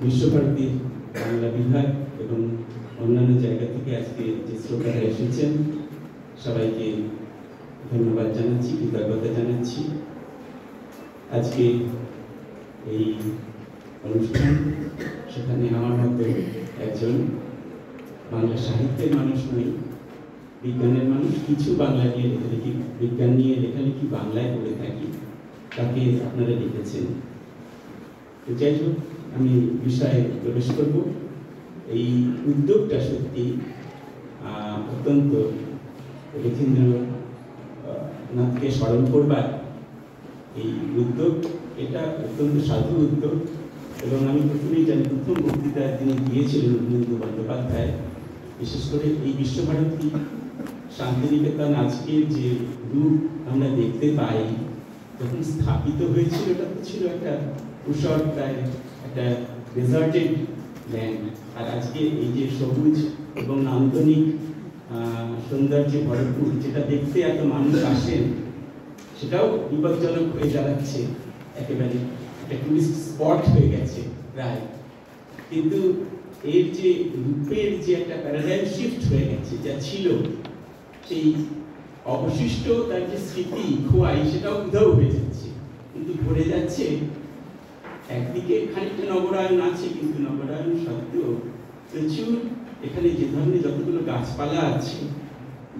বিশ্বভারতীর বাংলা বিভাগ এবং অন্যান্য জায়গা থেকে আজকে যে শ্রোতারা এসেছেন সবাইকে ধন্যবাদ জানাচ্ছি, কৃতজ্ঞতা জানাচ্ছি। আজকে এই অনুষ্ঠান, সেখানে আমার মতো একজন বাংলা সাহিত্যের মানুষ নই, বিজ্ঞানের মানুষ, কিছু বাংলা নিয়ে লেখালেখি, বিজ্ঞান নিয়ে লেখালেখি বাংলায় করে থাকি, তাকে আপনারা লিখেছেন। তো যাই হোক, আমি বিষয়ে প্রবেশ করব। এই উদ্যোগটা সত্যি অত্যন্ত রবীন্দ্রনাথকে স্মরণ করবার এই উদ্যোগ, এটা অত্যন্ত সাধু উদ্যোগ। এবং আমি প্রথমেই জানি, প্রথম বক্তৃতা তিনি দিয়েছিলেন রবীন্দ্র বন্দ্যোপাধ্যায়, বিশেষ করে এই বিশ্বভারতী শান্তিনিকেতন আজকের যে রূপ আমরা দেখতে পাই, যখন স্থাপিত হয়েছিল, এটা তো ছিল একটা উষর, প্রায় একটা ডেজার্টেড ল্যান্ড। আর আজকে এই যে সবুজ এবং নান্দনিক সৌন্দর্যে ভরপুর, যেটা দেখতে এত মানুষ আসেন, সেটাও বিপজ্জনক হয়ে দাঁড়াচ্ছে, একেবারে একটা টুরিস্ট স্পট হয়ে গেছে প্রায়। কিন্তু এর যে রূপের যে একটা প্যারাডাইম শিফট হয়ে গেছে, যা ছিল সেই অবশিষ্ট তার যে স্মৃতি খোয়াই, সেটাও উধাও হয়ে যাচ্ছে। কিন্তু পড়ে যাচ্ছে একদিকে খানিকটা নগরায়ণ আছে, কিন্তু নগরায়ণ সত্ত্বেও প্রচুর এখানে যে ধরনের যতগুলো গাছপালা আছে,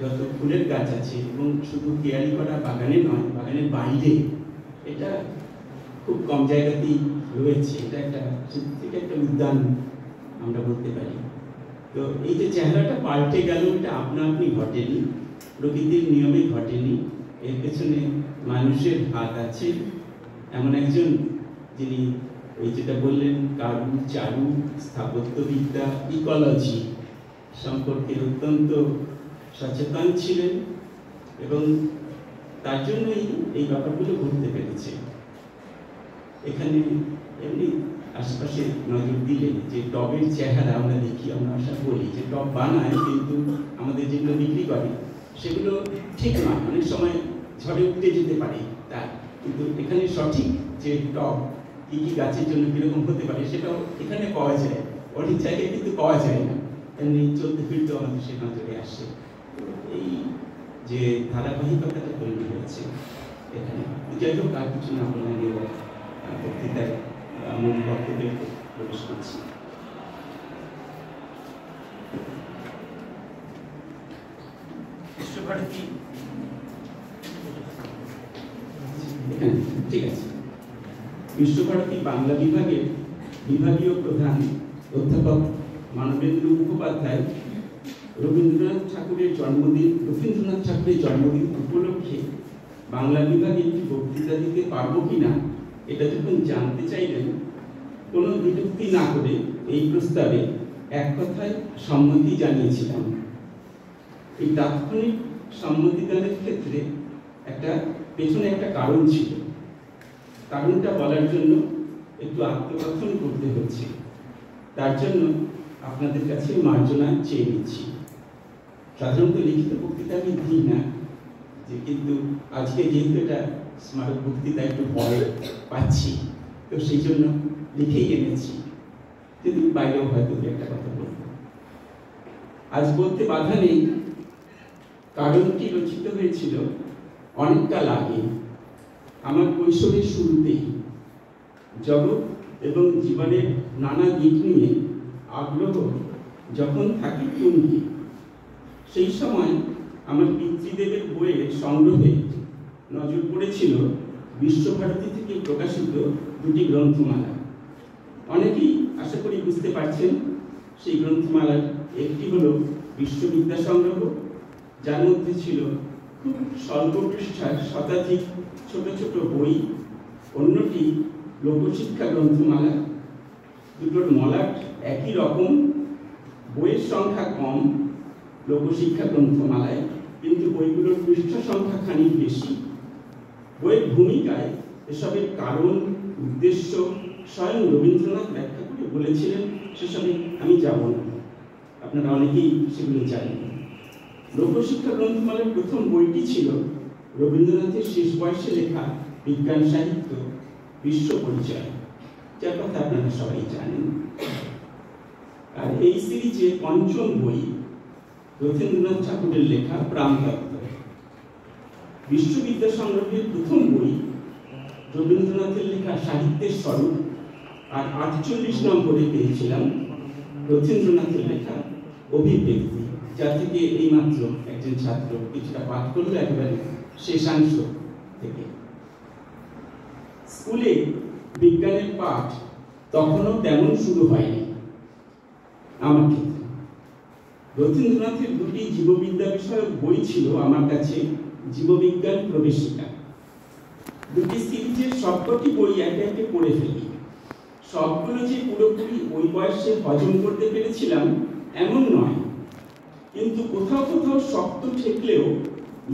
যত ফুলের গাছ আছে, এবং শুধু কেয়ারি করা বাগানে নয়, বাগানের বাইরে এটা খুব কম জায়গাতেই রয়েছে। এটা একটা থেকে একটা উদ্যান আমরা বলতে পারি। তো এই যে চেহারাটা পাল্টে গেল, এটা আপনা আপনি ঘটেনি, প্রকৃতির নিয়মে ঘটেনি, এর পেছনে মানুষের হাত আছে। এমন একজন যিনি ওই যেটা বললেন, কারু, চারু, স্থাপত্যবিদ্যা, ইকোলজি সম্পর্কে অত্যন্ত সচেতন ছিলেন, এবং তার জন্যই এই ব্যাপারগুলো ঘটতে পেরেছে। এখানে এমনি আশেপাশে নজর দিলে যে টবের চেহারা আমরা দেখি, আমরা আশা করি যে টব বানায়, কিন্তু আমাদের যেগুলো বিক্রি করে সেগুলো ঠিক নয়, অনেক সময় ঝড়ে উঠতে যেতে পারে তাই। কিন্তু এখানে সঠিক যে টব কি কি গাছের জন্য কিরকম হতে পারে, সেটাও এখানে পাওয়া যায়, অনেক জায়গায় কিন্তু পাওয়া যায় না। এমনি চলতে ফিরতেও আমাদের সে নজরে আসে। এই যে ধারাবাহিকতাটা তৈরি হয়েছে এখানে, যাই হোক, আর কিছু না বলে আমি বক্তৃতায় মূল বক্তব্যে প্রবেশ করছি। বিশ্বভারতী, ঠিক আছে, বিশ্বভারতী বাংলা বিভাগের বিভাগীয় প্রধান অধ্যাপক মানবেন্দ্র মুখোপাধ্যায় রবীন্দ্রনাথ ঠাকুরের জন্মদিন উপলক্ষে বাংলা বিভাগে একটি বক্তৃতা দিতে পারবো কিনা, এটা যখন জানতে চাইলেন, কোনো বিযুক্তি না করে এই প্রস্তাবে এক কথায় সম্মতি জানিয়েছিলাম। এই তাৎক্ষণিক সম্মতিদানের ক্ষেত্রে পেছনে একটা কারণ ছিল। কারণটা বলার জন্য একটু আত্মকথন করতে হচ্ছে, তার জন্য আপনাদের কাছে মার্জনা চেয়ে নিচ্ছি। সাধারণত লিখিত বক্তৃতা আমি দিই না, যে কিন্তু আজকে যেহেতু এটা স্মারক বক্তৃতা, একটু ভয় পাচ্ছি, তো সেই জন্য লিখেই এনেছি, যদি বাইরেও হয়তো একটা কথা বলবো। আজ বলতে বাধা নেই, কারণটি রচিত হয়েছিল অনেকটা আগে, আমার কৈশোরের শুরুতেই। জগৎ এবং জীবনের নানা দিক নিয়ে আগ্রহ যখন থাকে তুঙ্গে, সেই সময় আমার পিতৃদেবের বইয়ের সংগ্রহে নজর পড়েছিল বিশ্বভারতী থেকে প্রকাশিত দুটি গ্রন্থমালা। অনেকেই আশা করি বুঝতে পারছেন সেই গ্রন্থমালার একটি হলো বিশ্ববিদ্যা সংগ্রহ, যার মধ্যে ছিল খুব স্বল্প পৃষ্ঠার শতাধিক ছোট ছোট বই। অন্যটি লোকশিক্ষা গ্রন্থমালা। দুটোর মলাট একই রকম, বইয়ের সংখ্যা কম লোকশিক্ষা গ্রন্থমালায়, কিন্তু বইগুলোর পৃষ্ঠা সংখ্যা খানিক বেশি। বইয়ের ভূমিকায় এসবের কারণ, উদ্দেশ্য স্বয়ং রবীন্দ্রনাথ ব্যাখ্যা করে বলেছিলেন, সেসবে আমি যাব না, আপনারা অনেকেই সেগুলো জানেন। লোকশিক্ষা গ্রন্থমালার প্রথম বইটি ছিল রবীন্দ্রনাথের শেষ বয়সে লেখা বিজ্ঞান সাহিত্য বিশ্ব পরিচয়। যার কথা আপনারা সবাই জানেন। আর এই সিরিজে পঞ্চম বই রথীন্দ্রনাথ ঠাকুরের লেখা প্রাণতত্ত্ব। বিশ্ববিদ্যা সংগ্রহের প্রথম বই রবীন্দ্রনাথের লেখা সাহিত্যের স্বরূপ, আর 48 নম্বরে পেয়েছিলাম রথীন্দ্রনাথের লেখা অভিব্যক্তি, যা থেকে এইমাত্র একজন ছাত্র কিছুটা পাঠ করলো একেবারে শেষাংশ থেকে। স্কুলে বিজ্ঞানের পাঠ তখনও তেমন শুরু হয়নি আমার ক্ষেত্রে। রথীন্দ্রনাথের দুটি জীববিদ্যা বিষয়ক বই ছিল আমার কাছে, জীববিজ্ঞান প্রবেশিকা। দুটি সিরিজের সবকটি বই একে একে পড়ে ফেলি। সবগুলো যে পুরোপুরি ওই বয়সে হজম করতে পেরেছিলাম এমন নয়, কিন্তু কোথাও কোথাও শক্ত ঠেকলেও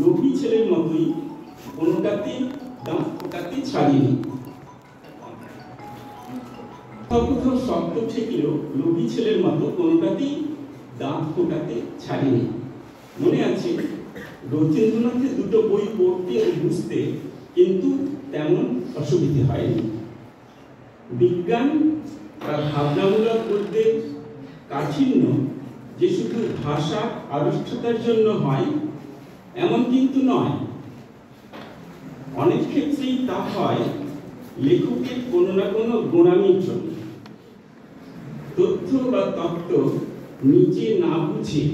লোভী ছেলের মতোই কোনোটাতে দাঁত ফোটাতে ছাড়িনি। কোথাও শক্ত ঠেকলেও লোভী ছেলের মতো কোনোটাতেই দাঁত ফোটাতে ছাড়িনি। মনে আছে রথীন্দ্রনাথের দুটো বই পড়তে ও বুঝতে কিন্তু তেমন অসুবিধে হয়নি। বিজ্ঞান বা ভাবনামূলক গদ্যের কাঠিন্য যে শুধু ভাষা আড়ষ্টতার জন্য হয় এমন কিন্তু নয়, অনেক ক্ষেত্রেই তা হয় লেখকের কোনো না কোনো গোঁড়ামির জন্য। তথ্য বা তত্ত্ব নিজে না বুঝে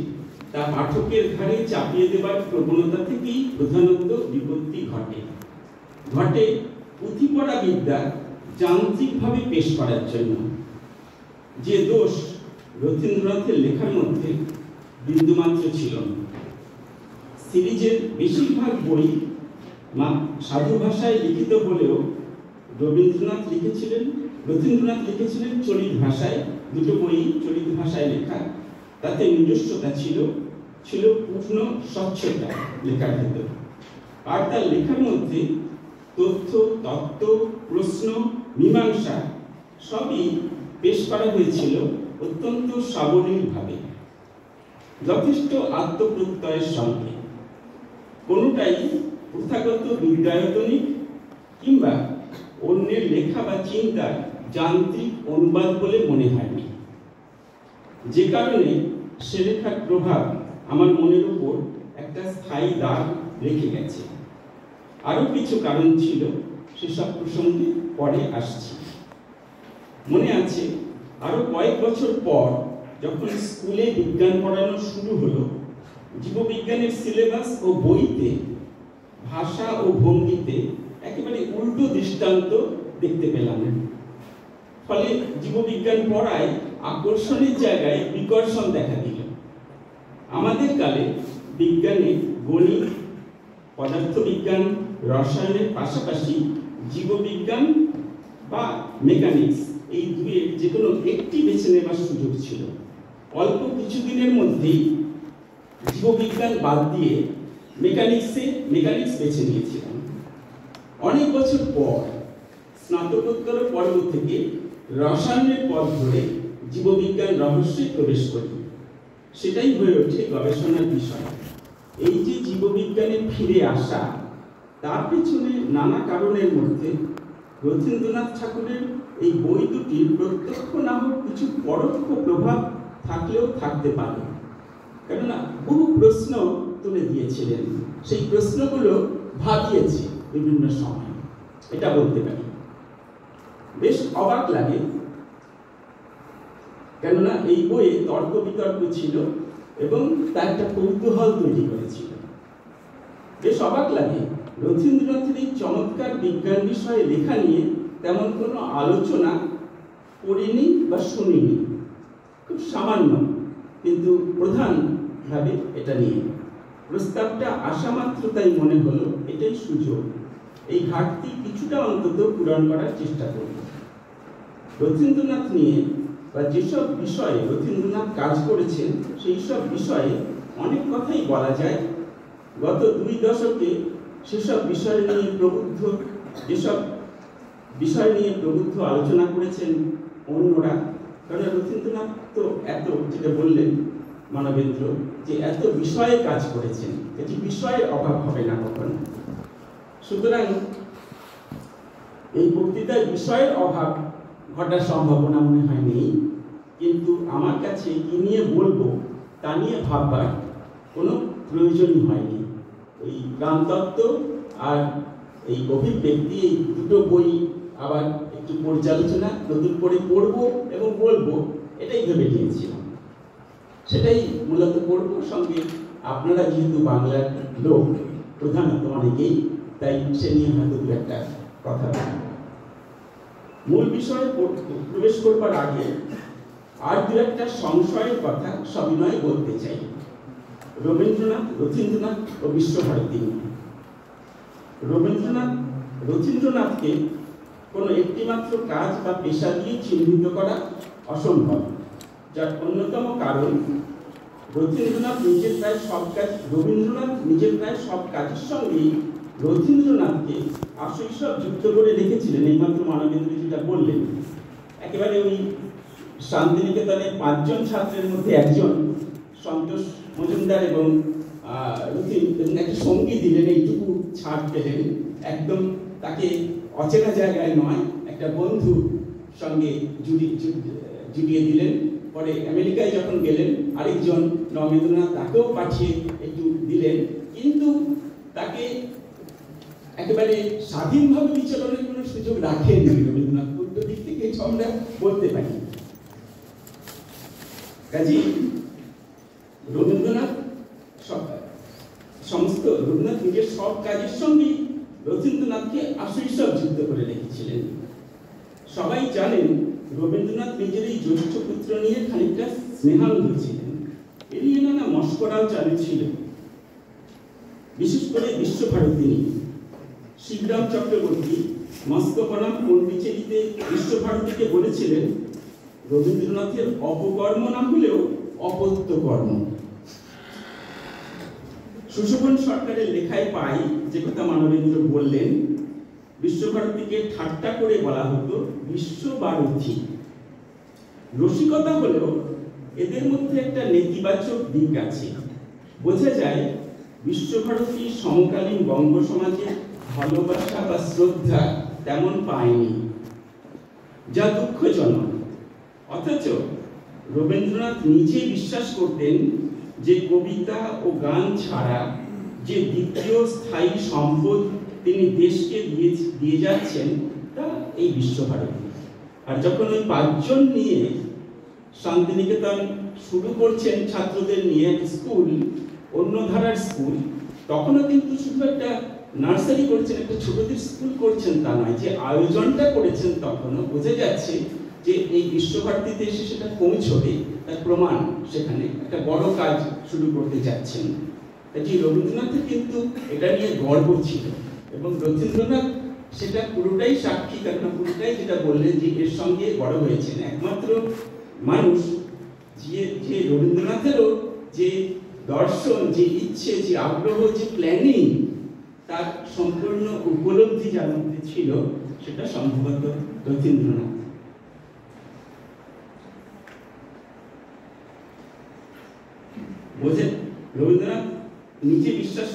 তা পাঠকের ঘাড়ে চাপিয়ে দেবার প্রবণতা থেকেই প্রধানত বিপত্তি ঘটে পুঁথিপড়া বিদ্যা যান্ত্রিকভাবে পেশ করার জন্য। যে দোষ রথীন্দ্রনাথের লেখার মধ্যে বিন্দুমাত্র ছিল না। সিরিজের বেশিরভাগ বই সাধু ভাষায় লিখিত হলেও রথীন্দ্রনাথ লিখেছিলেন চলিত ভাষায়। দুটো বই চলিত ভাষায় লেখা, তাতে নিজস্বতা ছিল পূর্ণ স্বচ্ছতা লেখার ভেতর। আর তার লেখার মধ্যে তথ্য, তত্ত্ব, প্রশ্ন, মীমাংসা সবই পেশ করা হয়েছিল অত্যন্ত সাবলীলভাবে, যথেষ্ট আত্মপ্রত্যয়ের সঙ্গে। কোনোটাই প্রথাগত বিদ্যায়তনিক কিংবা অন্যের লেখা বা চিন্তার যান্ত্রিক অনুবাদ বলে মনে হয়নি, যে কারণে সে লেখার প্রভাব আমার মনের উপর একটা স্থায়ী দাগ রেখে গেছে। আরো কিছু কারণ ছিল, সেসব প্রসঙ্গে পরে আসছি। মনে আছে আরো কয়েক বছর পর যখন স্কুলে বিজ্ঞান পড়ানো শুরু হলো, জীববিজ্ঞানের সিলেবাস ও বইতে ভাষা ও ভঙ্গিতে একেবারে উল্টো দৃষ্টান্ত দেখতে পেলাম। ফলে জীববিজ্ঞান পড়ায় আকর্ষণের জায়গায় বিকর্ষণ দেখা দিল। আমাদের কালে বিজ্ঞানে গণিত, পদার্থবিজ্ঞান, রসায়নের পাশাপাশি জীববিজ্ঞান বা মেকানিক্স, এই দুয়ের যে কোনো একটি বেছে নেবার সুযোগ ছিল। অল্প কিছুদিনের মধ্যেই জীববিজ্ঞান বাদ দিয়ে মেকানিক্স বেছে নিয়েছিলাম। অনেক বছর পর স্নাতকোত্তর পর্ব থেকে রসায়নের পথ ধরে জীববিজ্ঞান রহস্যে প্রবেশ করি। সেটাই হয়ে ওঠে গবেষণার বিষয়। এই যে জীববিজ্ঞানে ফিরে আসা, তার পেছনে নানা কারণের মধ্যে রথীন্দ্রনাথ ঠাকুরের এই বই দুটির প্রত্যক্ষ না হোক কিছু পরোক্ষ প্রভাব থাকলেও থাকতে পারে। কেননা বহু প্রশ্ন তুলে দিয়েছিলেন, সেই প্রশ্নগুলো ভাবিয়েছে বিভিন্ন সময়, এটা বলতে পারি। বেশ অবাক লাগে, কেননা এই বইয়ে তর্ক বিতর্ক ছিল এবং তা একটা কৌতূহল তৈরি করেছিল। বেশ অবাক লাগে, রথীন্দ্রনাথের এই চমৎকার বিজ্ঞান বিষয়ে লেখা নিয়ে তেমন কোনো আলোচনা করিনি বা শুনিনি, খুব সামান্য, কিন্তু প্রধানভাবে এটা নিয়ে প্রস্তাবটা আসা মাত্র তাই মনে হলো এটাই সুযোগ, এই ঘাটতি কিছুটা অন্তত পূরণ করার চেষ্টা করব। রথীন্দ্রনাথ নিয়ে বা যেসব বিষয়ে রথীন্দ্রনাথ কাজ করেছেন সেই সব বিষয়ে অনেক কথাই বলা যায়। গত 2 দশকে যেসব বিষয় নিয়ে প্রবুদ্ধ আলোচনা করেছেন অন্যরা, কারণ রথীন্দ্রনাথ তো এত, যেটা বললেন মানবেন্দ্র, যে এত বিষয়ে কাজ করেছেন, এটি বিষয়ের অভাব হবে না কখনো। সুতরাং এই বক্তৃতায় বিষয়ের অভাব ঘটার সম্ভাবনা মনে হয় নেই, কিন্তু আমার কাছে কি নিয়ে বলবো তা নিয়ে ভাববার কোনো প্রয়োজনই হয়নি। ওই প্রাণতত্ত্ব আর এই অভিব্যক্তি, এই দুটো বই আবার একটু পর্যালোচনা নতুন করে পড়বো এবং বলবো, এটাই ভেবে নিয়েছিলাম। সেটাই মূলত পড়বো। সঙ্গে আপনারা যেহেতু বাংলার লোক প্রধানত অনেকেই, তাই সে নিয়ে হয়তো দু একটা কথা বলব। মূল বিষয়ে প্রবেশ করবার আগে আর দু একটা সংশয়ের কথা সবিনয়ে বলতে চাই রথীন্দ্রনাথ ও বিশ্বভারতী নিয়ে। রথীন্দ্রনাথকে কোনো একটিমাত্র কাজ বা পেশা দিয়ে চিহ্নিত করা অসম্ভব, যার অন্যতম কারণ রবীন্দ্রনাথ নিজের প্রায় সব কাজের সঙ্গেই রথীন্দ্রনাথকে আশৈশব যুক্ত করে রেখেছিলেন। এইমাত্র মানবেন্দ্র যেটা বললেন, একেবারে ওই শান্তিনিকেতনের 5 জন ছাত্রের মধ্যে একজন সন্তোষ মজুমদার এবং একটা সঙ্গী দিলেন, এইটুকু ছাড় পেলেন। একদম তাকে অচেনা জায়গায় নয়, একটা বন্ধু সঙ্গে জুড়িয়ে দিলেন। পরে আমেরিকায় যখন গেলেন আরেকজন নবেন্দ্রনাথ তাকেও পাঠিয়ে একটু দিলেন, কিন্তু তাকে একেবারে স্বাধীনভাবে বিচরণের কোনো সুযোগ রাখেননি রবীন্দ্রনাথ। উল্টো দিক থেকে আমরা বলতে পারি। কাজেই রবীন্দ্রনাথ নিজের সব কাজের সঙ্গেই রথীন্দ্রনাথকে আশৈশব যুক্ত করে রেখেছিলেন। সবাই জানেন রবীন্দ্রনাথ নিজের এই জ্যৈষ্ঠ পুত্র নিয়ে খানিকটা স্নেহান্ধ ছিলেন। এ নিয়ে নানা মস্করাও চালু ছিল, বিশেষ করে বিশ্বভারতী নিয়ে। শিবরাম চক্রবর্তী মস্কোপনাম পণ্ডিচেরিতে বিশ্বভারতীকে বলেছিলেন, রবীন্দ্রনাথের অপকর্ম না হলেও অপত্য কর্ম। সুশোভন সরকারের লেখায় পাই যে কথা মানবেন্দ্র বললেন, বিশ্বভারতীকে ঠাট্টা করে বলা হতো বিশ্বভারতী। রসিকতা হলেও এদের মধ্যে একটা নেতিবাচক দিক আছে। বোঝা যায় বিশ্বভারতী সমকালীন বঙ্গ সমাজে ভালোবাসা বা শ্রদ্ধা তেমন পায়নি, যা দুঃখজনক। অথচ রবীন্দ্রনাথ নিজে বিশ্বাস করতেন যে কবিতা ও গান ছাড়া যে দ্বিতীয় স্থায়ী সম্পদ তিনি দেশকে দিয়ে যাচ্ছেন তা এই বিশ্বভারতী। আর যখন ওই 5 জন নিয়ে শান্তিনিকেতন শুরু করছেন ছাত্রদের নিয়ে স্কুল, অন্য ধারার স্কুল, তখনও কিন্তু শুধু একটা নার্সারি করছেন, একটা ছোটদের স্কুল করছেন তা নয়, যে আয়োজনটা করেছেন তখনও বোঝা যাচ্ছে যে এই বিশ্বভারতীতে এসে সেটা পৌঁছবে, তার প্রমাণ সেখানে একটা বড় কাজ শুরু করতে যাচ্ছেন। যে রবীন্দ্রনাথের কিন্তু এটা নিয়ে গর্ব ছিল এবং রথীন্দ্রনাথ সেটা পুরোটাই সাক্ষী, কারণ পুরোটাই যেটা বললেন যে এর সঙ্গে বড় হয়েছেন। একমাত্র মানুষ যে রবীন্দ্রনাথেরও যে দর্শন, যে ইচ্ছে, যে আগ্রহ, যে প্ল্যানিং, তার সম্পূর্ণ উপলব্ধি যার মধ্যে ছিল, সেটা সম্ভবত রথীন্দ্রনাথ। বোঝেন, রবীন্দ্রনাথ নিজে বিশ্বাস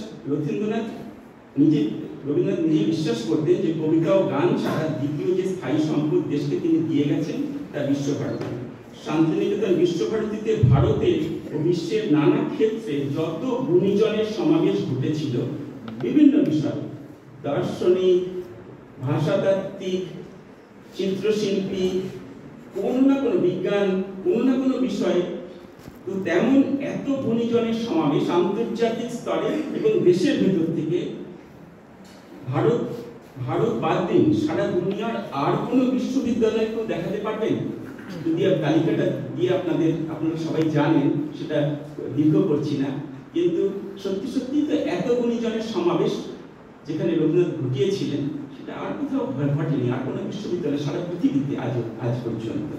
করতেন যে কবিতা ও গান ছাড়া দ্বিতীয় যে স্থায়ী সম্পদ দেশকে তিনি দিয়ে গেছেন তা বিশ্বভারতী। শান্তিনিকেতন বিশ্বভারতীতে ভারতের ও বিশ্বের নানা ক্ষেত্রে যত গুণীজনের সমাবেশ ঘটেছিল, বিভিন্ন বিষয়, দার্শনিক, ভাষাতাত্ত্বিক, চিত্রশিল্পী, কোনো না কোনো বিজ্ঞান, কোনো না কোনো বিষয়ে, তো তেমন এত গুণীজনের সমাবেশ আন্তর্জাতিক স্তরে এবং দেশের ভেতর থেকে ভারত বাদ দিন সারা দুনিয়ার আর কোনো বিশ্ববিদ্যালয়কেও দেখাতে পারবেন? যদি তালিকাটা দিয়ে আপনারা সবাই জানেন, সেটা দীর্ঘ করছি না, কিন্তু সত্যি সত্যি তো এত গুণীজনের সমাবেশ যেখানে রবীন্দ্রনাথ ঘটিয়েছিলেন, সেটা আর কোথাও ঘটেনি, আর কোনো বিশ্ববিদ্যালয় সারা পৃথিবীতে আজ পর্যন্ত।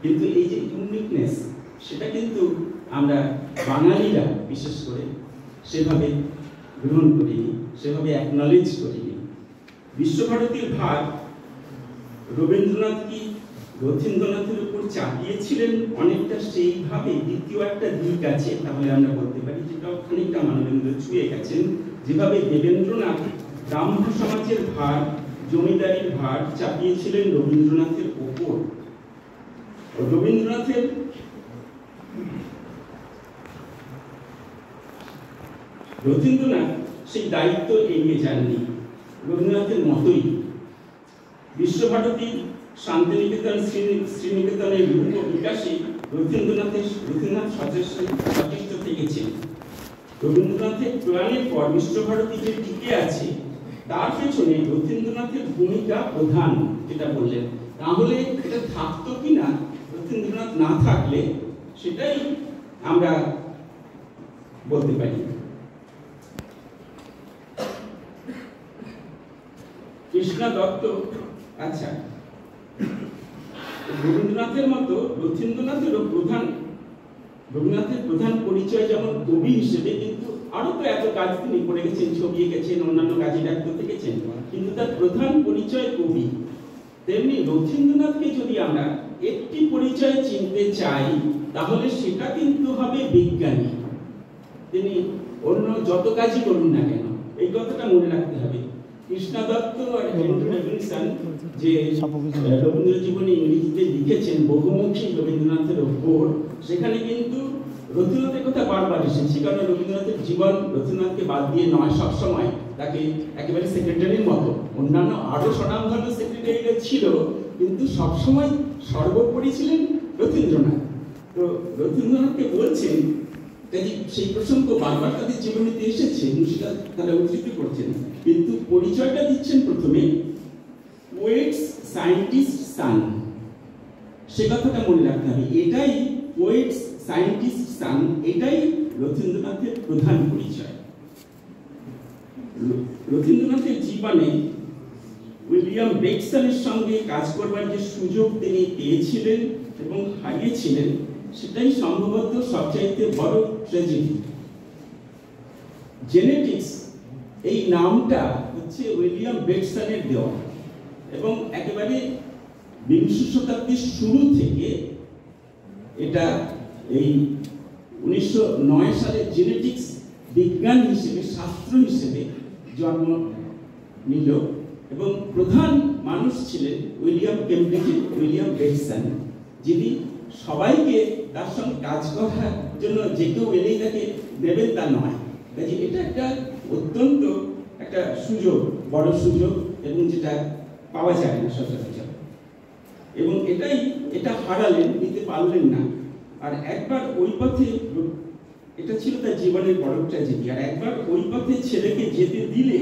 কিন্তু এই যে ইউনিকনেস, সেটা কিন্তু আমরা বাঙালিরা বিশেষ করে সেভাবে গ্রহণ করিনি, সেভাবে অ্যাকনলেজ করিনি। বিশ্বভারতীর ভার রবীন্দ্রনাথ কি রথীন্দ্রনাথের উপর চাপিয়েছিলেন অনেকটা সেইভাবে? দ্বিতীয় একটা দিক আছে, তাহলে আমরা বলতে পারি, যেটা খানিকটা মানবেন্দ্র ছুঁয়ে গেছেন। যেভাবে দেবেন্দ্রনাথ ব্রাহ্ম সমাজের ভার জমিদারির ভার চাপিয়েছিলেন রবীন্দ্রনাথের ওপর। রবীন্দ্রনাথ সেই দায়িত্ব এড়িয়ে যাননি। রবীন্দ্রনাথের মতোই বিশ্বভারতী, শান্তিনিকেতন, শ্রীনিকেতনের রূপ বিকাশে রবীন্দ্রনাথ সচেষ্ট থেকেছেন। রবীন্দ্রনাথের প্রয়াণের পর বিশ্বভারতী যে টিকে আছে তার পেছনে রবীন্দ্রনাথের ভূমিকা প্রধান, যেটা বললেন। তাহলে এটা থাকতো কিনা রবীন্দ্রনাথ না থাকলে, সেটাই আমরা বলতে পারি। কৃষ্ণা দত্ত, আচ্ছা, রবীন্দ্রনাথের মতো রবীন্দ্রনাথের প্রধান পরিচয় যেমন কবি হিসেবে, কিন্তু আরো তো এত কাজ তিনি করে গেছেন, ছবি এঁকেছেন, অন্যান্য কাজে ব্যক্ত থেকেছেন, কিন্তু তার প্রধান পরিচয় কবি। তেমনি রবীন্দ্রনাথকে যদি আমরা একটি পরিচয় চিনতে চাই, তাহলে সেটা কিন্তু হবে বিজ্ঞানী। তিনি অন্য যত কাজই করুন না কেন, এই কথাটা মনে রাখতে হবে। কৃষ্ণা দত্ত আর হেনরি ডেভিডসন যে রবীন্দ্র জীবনী ইংরেজিতে লিখেছেন বহুমুখী রবীন্দ্রনাথের ওপর, সেখানে কিন্তু রবীন্দ্রনাথের কথা বারবার এসেছে। কারণ রবীন্দ্রনাথের জীবন রবীন্দ্রনাথকে বাদ দিয়ে নয়, সবসময় তাকে একেবারে সেক্রেটারির মতো, অন্যান্য আরো স্বনামধন্য সেক্রেটারিরা ছিল, কিন্তু সবসময় সর্বোপরি ছিলেন রবীন্দ্রনাথ। তো রবীন্দ্রনাথকে বলছেন, সেই প্রসঙ্গ বারবার তাদের জীবনীতে এসেছে, সেটা তারা উদ্ধৃতি করছেন, কিন্তু পরিচয়টা দিচ্ছেন প্রথমে পোয়েটস সায়েন্টিস্ট সান। সে কথাটা মনে রাখতে হবে। এটাই পোয়েটস সায়েন্টিস্ট সান, এটাই রবীন্দ্রনাথের প্রধান পরিচয়। রবীন্দ্রনাথের জীবনে উইলিয়াম বেকসনের সঙ্গে কাজ করবার যে সুযোগ তিনি পেয়েছিলেন এবং হারিয়েছিলেন, সেটাই সম্ভবত সবচাইতে বড় ট্র্যাজেডি। জেনেটিক্স এই নামটা হচ্ছে উইলিয়াম বেকসনের দেওয়া, এবং একেবারে বিংশ শতাব্দীর শুরু থেকে এটা এই 1909 সালে জেনেটিক্স বিজ্ঞান হিসেবে, শাস্ত্র হিসেবে জন্ম নিল, এবং প্রধান মানুষ ছিলেন উইলিয়াম বেকসন, যিনি সবাইকে তার সঙ্গে কাজ করার জন্য যে কেউ এলেই তাকে দেবেন তা নয়। কাজে এটা একটা অত্যন্ত একটা সুযোগ, বড় সুযোগ, এবং যেটা পাওয়া যায় না সচরাচর। এবং এটা হারালেন, নিতে পারলেন না। আর একবার ওই পথে, এটা ছিল তার জীবনের বড় ট্র্যাজেডি, আর একবার ওই পথে ছেলেকে যেতে দিলে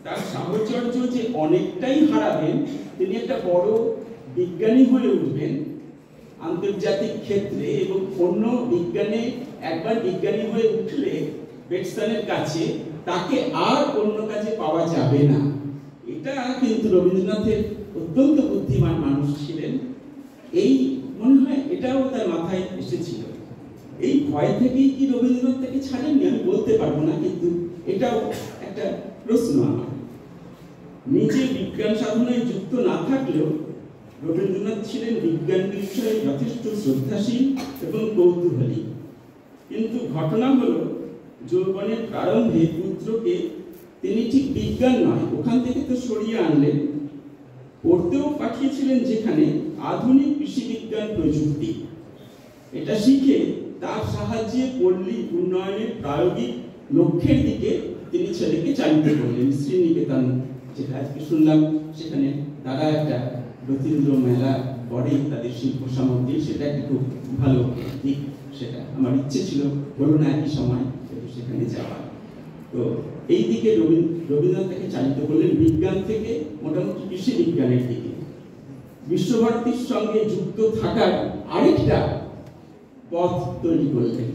তার সাহচর্য যে অনেকটাই হারাবেন, তিনি একটা বড় বিজ্ঞানী হয়ে উঠবেন আন্তর্জাতিক ক্ষেত্রে, এবং অন্য বিজ্ঞানে একবার বিজ্ঞানী হয়ে উঠলে বেকসনের কাছে তাকে আর অন্য কাজে পাওয়া যাবে না। এটা কিন্তু রবীন্দ্রনাথের অত্যন্ত বুদ্ধিমান মানুষ ছিলেন, এই মনে হয় এটাও তার মাথায় এসেছিল। এই ভয় থেকেই কি রবীন্দ্রনাথ তাকে ছাড়েননি আমি বলতে পারবো না, কিন্তু এটাও একটা প্রশ্ন আমার। নিজে বিজ্ঞান সাধনায় যুক্ত না থাকলেও রবীন্দ্রনাথ ছিলেন বিজ্ঞান বিষয়ে যথেষ্ট শ্রদ্ধাশীল এবং কৌতূহলী। কিন্তু ঘটনা হলো, যৌবনের প্রারম্ভে পুত্রকে তিনি ঠিক বিজ্ঞান নয়, ওখান থেকে তো সরিয়ে আনলেন, পড়তেও পাঠিয়েছিলেন যেখানে আধুনিক কৃষি বিজ্ঞান প্রযুক্তি। এটা শিখে তার সাহায্যে পল্লী উন্নয়নের প্রায়োগিক লক্ষ্যের দিকে তিনি ছেলেকে চালিত করলেন। শ্রীনিকেতন, যেটা আজকে শুনলাম, সেখানে তারা একটা রবীন্দ্র মেলা করে তাদের শিল্প সামগ্রী, সেটা একটা খুব ভালো দিক। সেটা আমার ইচ্ছে ছিল, হলো না একই সময় সেখানে যাওয়া। তো এই দিকে রবীন্দ্রনাথ তাকে চালিত করলেন, বিজ্ঞান থেকে মোটামুটি কৃষি বিজ্ঞানের দিকে। বিশ্বভারতীর সঙ্গে যুক্ত থাকার আরেকটা পথ তৈরি করলেন,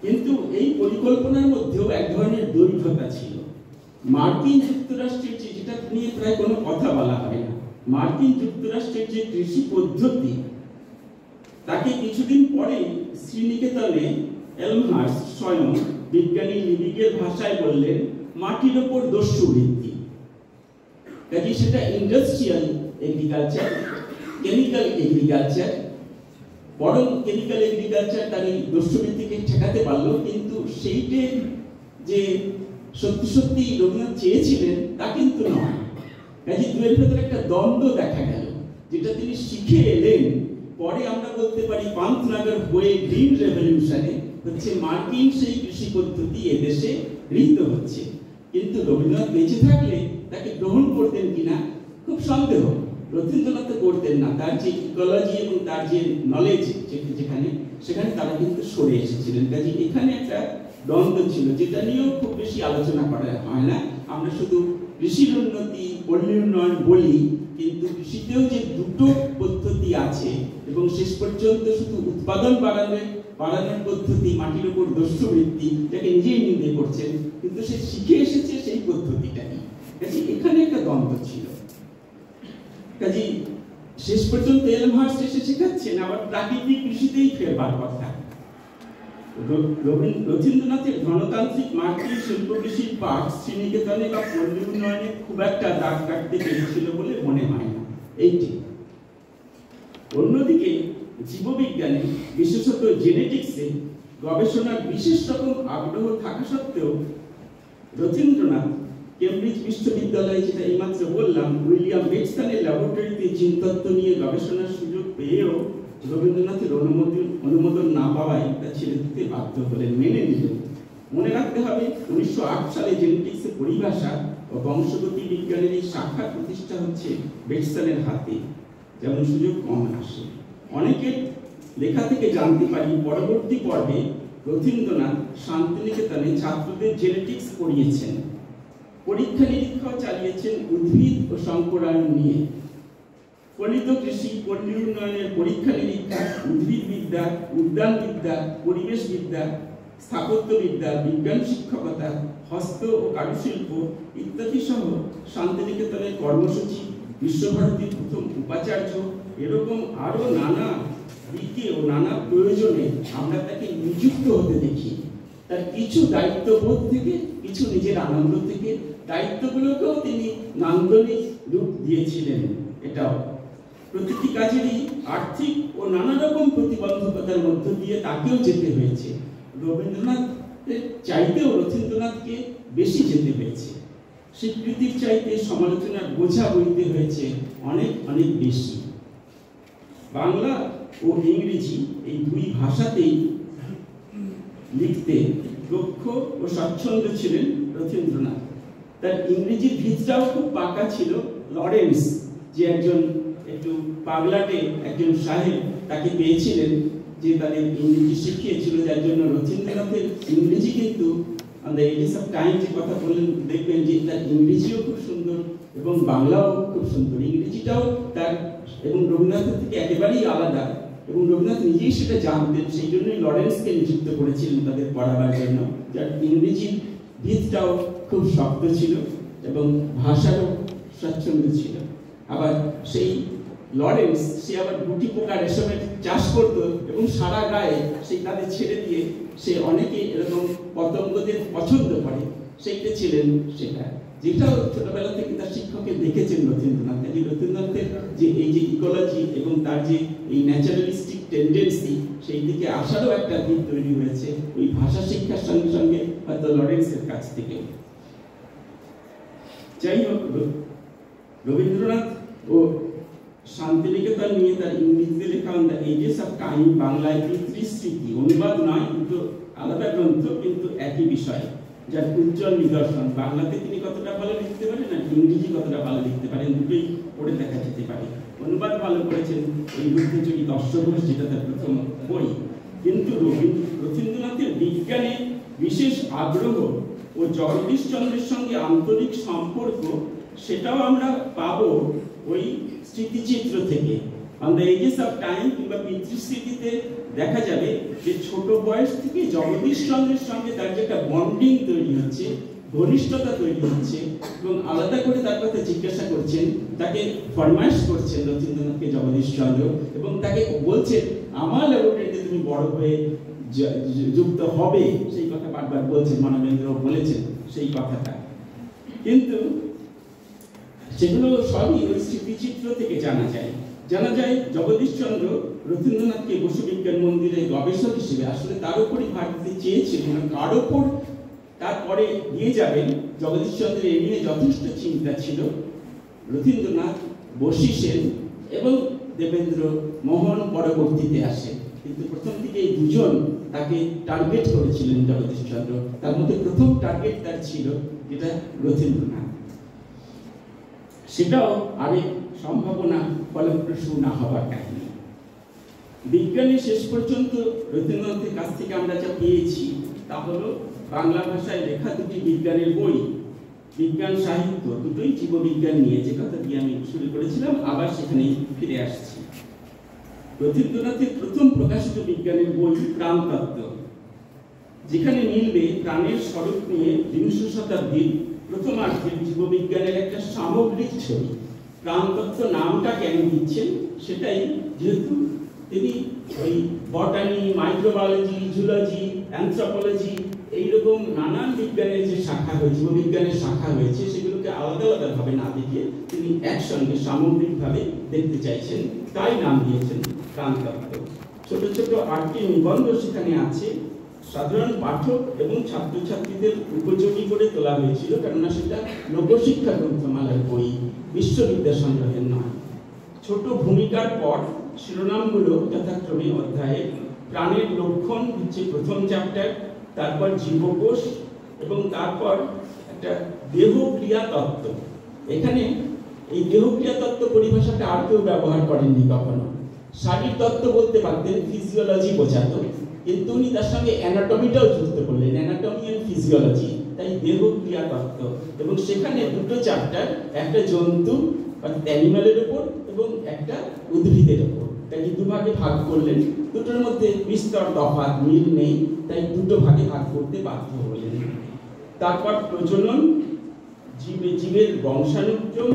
কিন্তু এই পরিকল্পনার মধ্যেও এক ধরনের দৈর্ঘ্যতা ছিল। মার্কিন যুক্তরাষ্ট্রের যেটা নিয়ে প্রায় কোনো কথা বলা হয় না, মার্কিন যুক্তরাষ্ট্রের যে কৃষি পদ্ধতি, তাকে কিছুদিন পরে শ্রীনিকেতনে এলমহার্স্ট স্বয়ং বিজ্ঞানী লিবিগের ভাষায় বললেন মাটির ওপর দস্যু বৃত্তি। কাজে সেটা ইন্ডাস্ট্রিয়াল এগ্রিকালচার, কেমিক্যাল এগ্রিকালচার, বরং কেমিক্যাল এগ্রিকালচার তার এই দস্যুবৃত্তিকে ঠেকাতে পারলো, কিন্তু সেইটে যে সত্যি সত্যি রবীন্দ্রনাথ চেয়েছিলেন তা কিন্তু নয়। কাজে দুয়ের ভেতরে একটা দ্বন্দ্ব দেখা গেল, যেটা তিনি শিখে এলেন। পরে আমরা বলতে পারি পান্থনগর হয়ে গ্রিন রেভলিউশনে হচ্ছে মার্কিন সেই কৃষি পদ্ধতি এদেশে গৃহীত হচ্ছে। কিন্তু রবীন্দ্রনাথ বেঁচে থাকলে তাকে গ্রহণ করতেন কিনা খুব সন্দেহ। রবীন্দ্রনাথ করতেন না, তার যে ইকোলজি এবং তার যে নলেজ সেখানে তারা কিন্তু সরে এসেছিলেন। কাজে এখানে একটা দ্বন্দ্ব ছিল, যেটা নিয়েও খুব বেশি আলোচনা করা হয় না। আমরা শুধু কৃষির উন্নতি, পল্লী উন্নয়ন বলি, কিন্তু কৃষিতেও যে দুটো পদ্ধতি আছে এবং শেষ পর্যন্ত শুধু উৎপাদন বাড়ানোর পদ্ধতি, মাটির উপর দস্যুবৃত্তি, যাকে নিজেই নিন্দে করছেন, কিন্তু সে শিখে এসেছে সেই পদ্ধতিটাই। কাজে এখানে একটা দ্বন্দ্ব ছিল। কাজে শেষ পর্যন্ত এলমহার্স্ট এসে শেখাচ্ছেন আবার প্রাকৃতিক কৃষিতেই ফেরবার কথা। রবীন্দ্রনাথের গণতান্ত্রিক মার্কিন শিল্প কৃষির পাঠ শ্রীনিকেতনে বা পল্লী উন্নয়নে খুব একটা দাগ কাটতে পেরেছিল বলে মনে হয় না, এইটি। অন্যদিকে জীববিজ্ঞানে, বিশেষত জেনেটিক্সে গবেষণার বিশেষ রকম আগ্রহ থাকা সত্ত্বেও রবীন্দ্রনাথ কেমব্রিজ বিশ্ববিদ্যালয়ে, যেটা এইমাত্র বললাম, উইলিয়াম বেটসনের ল্যাবরেটরিতে জিনতত্ত্ব নিয়ে গবেষণার সুযোগ পেয়েও রবীন্দ্রনাথের অনুমোদন না পাওয়ায় তা ছেড়ে দিতে বাধ্য হলেন, মেনে নিলেন। মনে রাখতে হবে 1908 সালে জেনেটিক্সের পরিভাষা ও বংশগতি বিজ্ঞানের এই শাখা প্রতিষ্ঠা হচ্ছে বেটসনের হাতে, যেমন সুযোগ কম আসে। অনেকের লেখা থেকে জানতে পারি পরবর্তী পর্বে রবীন্দ্রনাথ শান্তিনিকেতনে ছাত্রদের জেনেটিক্স পড়িয়েছেন, পরীক্ষা নিরীক্ষা চালিয়েছেন উদ্ভিদ ও সংকরায়ন নিয়ে। ফলিত কৃষি, পল্লী উন্নয়নের পরীক্ষা নিরীক্ষা, উদ্ভিদবিদ্যা, উদ্যানবিদ্যা, পরিবেশবিদ্যা, স্থাপত্যবিদ্যা, বিজ্ঞান শিক্ষকতা, হস্ত ও কারুশিল্প ইত্যাদি সহ শান্তিনিকেতনের কর্মসূচি, বিশ্বভারতীর প্রথম উপাচার্য, এরকম আরো নানা দিকে ও নানা প্রয়োজনে আমরা তাকে নিযুক্ত হতে দেখি। তার কিছু দায়িত্ববোধ থেকে, কিছু নিজের আনন্দ থেকে দায়িত্বগুলোকেও তিনি নান্দনিক রূপ দিয়েছিলেন। এটাও প্রতিটি কাজেরই আর্থিক ও নানা রকম প্রতিবন্ধকতার মধ্য দিয়ে তাকেও যেতে হয়েছে। রবীন্দ্রনাথের চাইতেও রবীন্দ্রনাথকে বেশি যেতে হয়েছে। স্বীকৃতির চাইতে সমালোচনার বোঝা বইতে হয়েছে অনেক অনেক বেশি। বাংলা ও ইংরেজি এই দুই ভাষাতেই লিখতে দক্ষ ও স্বচ্ছন্দ ছিলেন রবীন্দ্রনাথ। তার ইংরেজির ভিতটাও খুব পাকা ছিল। লরেন্স, যে একজন একটু পাগলাটে একজন সাহেব, তাকে পেয়েছিলেন, যে তাদের ইংরেজি শিখিয়েছিল, যার জন্য রবীন্দ্রনাথের ইংরেজি কিন্তু দ্য এজেস অফ টাইম যে কথা বললেন, দেখবেন যে তার ইংরেজিও খুব সুন্দর এবং বাংলাও খুব সুন্দর। ইংরেজিটাও তার এবং রবীন্দ্রনাথের থেকে একেবারেই আলাদা, এবং রবীন্দ্রনাথ নিজেই সেটা জানতেন। সেই জন্যই লরেন্সকে নিযুক্ত করেছিলেন তাদের পড়াবার জন্য, যার ইংরেজির ভিতটাও খুব শক্ত ছিল এবং ভাষারও স্বাচ্ছন্দ্য ছিল। আবার সেই লরেন্স, সে আবার গুটি পোকা রেশমের চাষ করতো এবং সারা গায়ে সেই তাদের ছেড়ে দিয়ে সে অনেকে এরকম পতঙ্গদের পছন্দ করে, সেইটা ছিলেন সেটা, যেটাও ছোটবেলা থেকে তার শিক্ষকের দেখেছেন রবীন্দ্রনাথ। রবীন্দ্রনাথের যে এই যে ইকোলজি এবং তার যে এই ন্যাচারালিস্টিক টেন্ডেন্সি, সেই দিকে আসারও একটা দিক তৈরি হয়েছে ওই ভাষা শিক্ষার সঙ্গে সঙ্গে হয়তো লরেন্সের কাছ থেকে। যাই হোক, রবীন্দ্রনাথ ও শান্তিনিকেতন নিয়ে তার ইংরেজিতে লেখা দ্য এজেস অফ টাইম, বাংলায় পিতৃস্মৃতি, অনুবাদ নয়, দুটো আলাদা গ্রন্থ কিন্তু একই বিষয়, যার উজ্জ্বল নিদর্শন। বাংলাতে তিনি কতটা ভালো লিখতে পারেন আর ইংরেজি কতটা ভালো লিখতে পারেন, দুটোই পড়ে দেখা যেতে পারে। অনুবাদ ভালো করেছেন এই বুদ্ধিজীবী দর্শক, যেটা তার প্রথম বই। কিন্তু রবীন্দ্রনাথের বিজ্ঞানে বিশেষ আগ্রহ ও জগদীশচন্দ্রের সঙ্গে আন্তরিক সম্পর্ক, সেটাও আমরা পাবো ওই স্মৃতিচিত্র থেকে। On the edges of time কিংবা পিতৃস্মৃতিতে দেখা যাবে যে ছোট বয়স থেকে জগদীশচন্দ্রের সঙ্গে তার যে একটা বন্ডিং তৈরি হচ্ছে, ঘনিষ্ঠতা তৈরি হচ্ছে, এবং আলাদা করে তার কথা জিজ্ঞাসা করছেন, তাকে ফরমাইশ করছেন রবীন্দ্রনাথকে জগদীশচন্দ্র, এবং তাকে বলছেন আমার ল্যাবরেটরিতে তুমি বড় হয়ে যুক্ত হবে, সেই কথা বারবার বলছেন, মানবেন্দ্র বলেছেন সেই কথাটা। কিন্তু সেগুলো সবই ওই স্মৃতিচিত্র থেকে জানা যায় জগদীশচন্দ্র রবীন্দ্রনাথকে বসু বিজ্ঞান মন্দিরে গবেষক হিসেবে আসলে তার উপরই ভার দিতে চেয়েছিলেন, কার ওপর তারপরে দিয়ে যাবেন। জগদীশচন্দ্রের এ নিয়ে যথেষ্ট চিন্তা ছিল, রথীন্দ্রনাথ, বশী সেন এবং দেবেন্দ্র মোহন পরবর্তীতে আসে। কিন্তু প্রথম থেকে এই দুজন তাকে টার্গেট করেছিলেন জগদীশচন্দ্র। তার মধ্যে প্রথম টার্গেট তার ছিল যেটা রথীন্দ্রনাথ। সেটাও আরেক সম্ভাবনা ফলপ্রসূ না হওয়ার কাহিনী। বিজ্ঞানী শেষ পর্যন্ত রথীন্দ্রনাথের কাছ থেকে আমরা যা পেয়েছি তা হলো বাংলা ভাষায় লেখা দুটি বিজ্ঞানের বই, বিজ্ঞান সাহিত্য দুটোই জীববিজ্ঞান নিয়ে, যে কথা দিয়ে আমি শুরু করেছিলাম, আবার সেখানে ফিরে আসছি। রথীন্দ্রনাথের প্রথম প্রকাশিত বিজ্ঞানের বই প্রাণতত্ত্ব, যেখানে মিলবে প্রাণের স্বরূপ নিয়ে বিংশ শতাব্দীর প্রথমার্ধের জীববিজ্ঞানের একটা সামগ্রিক ছবি। প্রাণতত্ত্ব নামটা কেন দিচ্ছেন সেটাই, যেহেতু তিনি ওই বটানি, মাইক্রোবায়োলজি, জুলজি, অ্যানথ্রোপোলজি এইরকম নানান বিজ্ঞানের যে শাখা হয়েছে, জীববিজ্ঞানের শাখা হয়েছে, সেগুলোকে আলাদা আলাদাভাবে না দেখে তিনি একসঙ্গে সামগ্রিকভাবে দেখতে চাইছেন, তাই নাম দিয়েছেন প্রাণতত্ত্ব। ছোট ছোট 8টি নিবন্ধ সেখানে আছে, সাধারণ পাঠক এবং ছাত্রছাত্রীদের উপযোগী করে তোলা হয়েছিল, কেননা সেটা লোকশিক্ষা গ্রন্থমালার বই, বিশ্ববিদ্যা সংগ্রহের নয়। ছোট ভূমিকার পর শিরোনামগুলো যথাক্রমে অধ্যায়ে প্রাণের লক্ষণ হচ্ছে প্রথম চ্যাপ্টার, তারপর জীবকোষ এবং তারপর একটা দেহক্রিয়া তত্ত্ব। এখানে এই দেহক্রিয়া তত্ত্ব পরিভাষাটা আর কেউ ব্যবহার করেননি কখনো। শারীর তত্ত্ব বলতে পারতেন, ফিজিওলজি বোঝাতো, কিন্তু উনি তার সঙ্গে অ্যানাটমিটাও যুক্ত করলেন, অ্যানাটমি এন্ড ফিজিওলজি, তাই দেহক্রিয়া তত্ত্ব। এবং সেখানে দুটো চ্যাপ্টার, একটা জন্তু অর্থাৎ অ্যানিমালের উপর এবং একটা উদ্ভিদের উপর, তাই দুভাগে ভাগ করলেন। দুটোর মধ্যে বিস্তর তফাৎ, মিল নেই, তাই দুটো ভাগে ভাগ করতে বাধ্য হলেন। তারপর প্রজনন, জীবের বংশানুক্রম,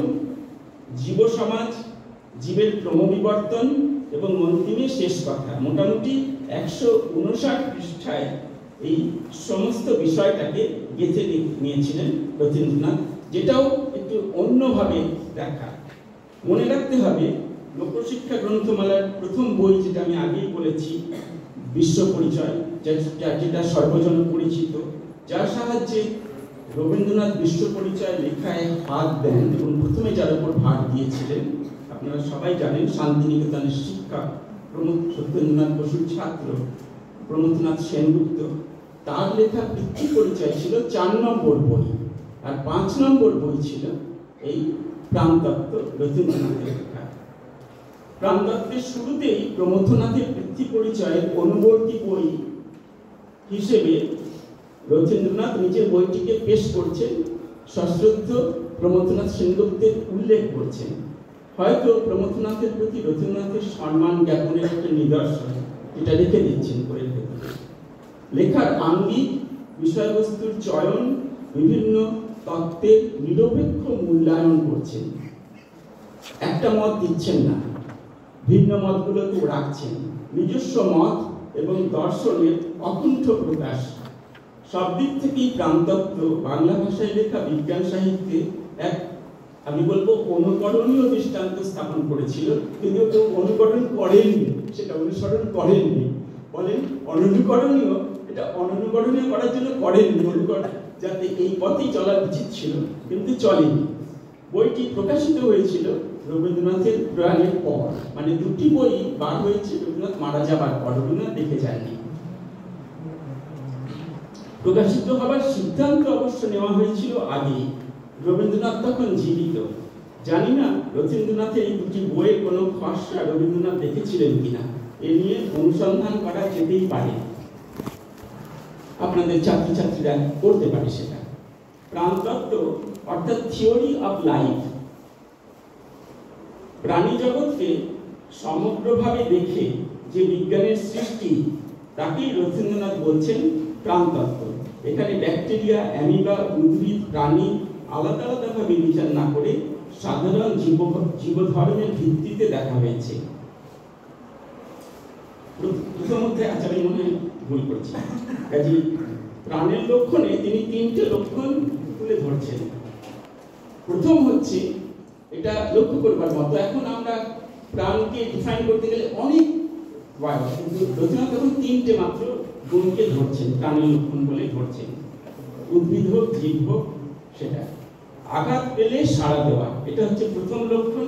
জীব সমাজ, জীবের ক্রমবিবর্তন এবং অন্তিমে শেষ কথা। মোটামুটি 159 পৃষ্ঠায় এই সমস্ত বিষয়টাকে গেঁথে নিয়েছিলেন রথীন্দ্রনাথ, যেটাও একটু অন্যভাবে দেখা। মনে রাখতে হবে, লোকশিক্ষা গ্রন্থমালার প্রথম বই, যেটা আমি আগেই বলেছি, বিশ্ব পরিচয়, যেটা সর্বজন পরিচিত, যার সাহায্যে রবীন্দ্রনাথ বিশ্ব পরিচয় লেখায় হাত দেন এবং প্রথমে যার উপর ভার দিয়েছিলেন আপনারা সবাই জানেন, শান্তিনিকেতনের শিক্ষক প্রমোদ সত্যেন্দ্রনাথ বসুর ছাত্র প্রমথনাথ সেনগুপ্ত। তার লেখা বৃত্তি পরিচয় ছিল 4 নম্বর বই, আর 5 নম্বর বই ছিল এই প্রাণতত্ত্ব, রথীন্দ্রনাথের লেখা। প্রাণতত্ত্বের শুরুতেই প্রমথনাথের বৃত্তি পরিচয়ের অনুবর্তী বই হিসেবে রথীন্দ্রনাথ নিজের বইটিকে পেশ করছেন, সশ্রদ্ধ প্রমথনাথ সেনগুপ্তের উল্লেখ করছেন। হয়তো প্রমথনাথের প্রতি রথীন্দ্রনাথের সম্মান জ্ঞাপনের একটা নিদর্শন, এটা রেখে দিচ্ছেন বইয়ের ভেতরে। লেখার আঙ্গিক, বিষয়বস্তুর চয়ন, বিভিন্ন তত্ত্বের নিরপেক্ষ মূল্যায়ন করছেন। একটা মত দিচ্ছেন না, ভিন্ন মতগুলোকে রাখছেন। নিজস্ব মত এবং দর্শনের অকুণ্ঠ প্রকাশ, সব দিক থেকেই প্রাণতত্ত্ব বাংলা ভাষায় লেখা বিজ্ঞান সাহিত্যে এক, আমি বলবো, অনুকরণীয় দৃষ্টান্ত স্থাপন করেছিল। কিন্তু কেউ অনুকরণ করেননি, সেটা অনুসরণ করেননি, বলেন অনুকরণীয়, এটা অনুকরণীয় করার জন্য করেননি, অনুকরণ যাতে এই পথেই চলা উচিত ছিল, কিন্তু চলেনি। বইটি প্রকাশিত হয়েছিল রবীন্দ্রনাথের প্রয়াণের পর, মানে দুটি বই বার হয়েছে রবীন্দ্রনাথ মারা যাবার পর, রবীন্দ্রনাথ দেখে যাননি। প্রকাশিত হবার সিদ্ধান্ত অবশ্য নেওয়া হয়েছিল আগে, রবীন্দ্রনাথ তখন জীবিত। জানি না রথীন্দ্রনাথের এই দুটি বইয়ের কোনো খসড়া রবীন্দ্রনাথ দেখেছিলেন কিনা, এ নিয়ে অনুসন্ধান করা যেতেই পারে, আপনাদের ছাত্রছাত্রীরা করতে পারে সেটা। প্রাণতত্ত্ব অর্থাৎ থিওরি অফ লাইফ, প্রাণী জগৎকে সমগ্রভাবে দেখে যে বিজ্ঞানের সৃষ্টি, তাকেই রথীন্দ্রনাথ বলছেন প্রাণতত্ত্ব। এখানে ব্যাকটেরিয়া, অ্যামিবা, উদ্ভিদ, প্রাণী আলাদা আলাদাভাবে বিচার না করে সাধারণ জীবধর্মের ভিত্তিতে দেখা হয়েছে। প্রথম অধ্যায়, আচ্ছা আমি মনে ভুল করছি, কাজে প্রাণের লক্ষণে তিনি 3টে লক্ষণ তুলে ধরছেন। প্রথম হচ্ছে, এটা লক্ষ্য করবার মতো, এখন আমরা প্রাণকে ডিফাইন করতে গেলে অনেক, কিন্তু রথীন্দ্রনাথ তখন 3টে মাত্র গুণকে ধরছেন, প্রাণের লক্ষণ বলে ধরছেন। উদ্ভিদ হোক, জীব হোক, সেটা আঘাত পেলে সাড়া দেওয়া, এটা হচ্ছে প্রথম লক্ষণ।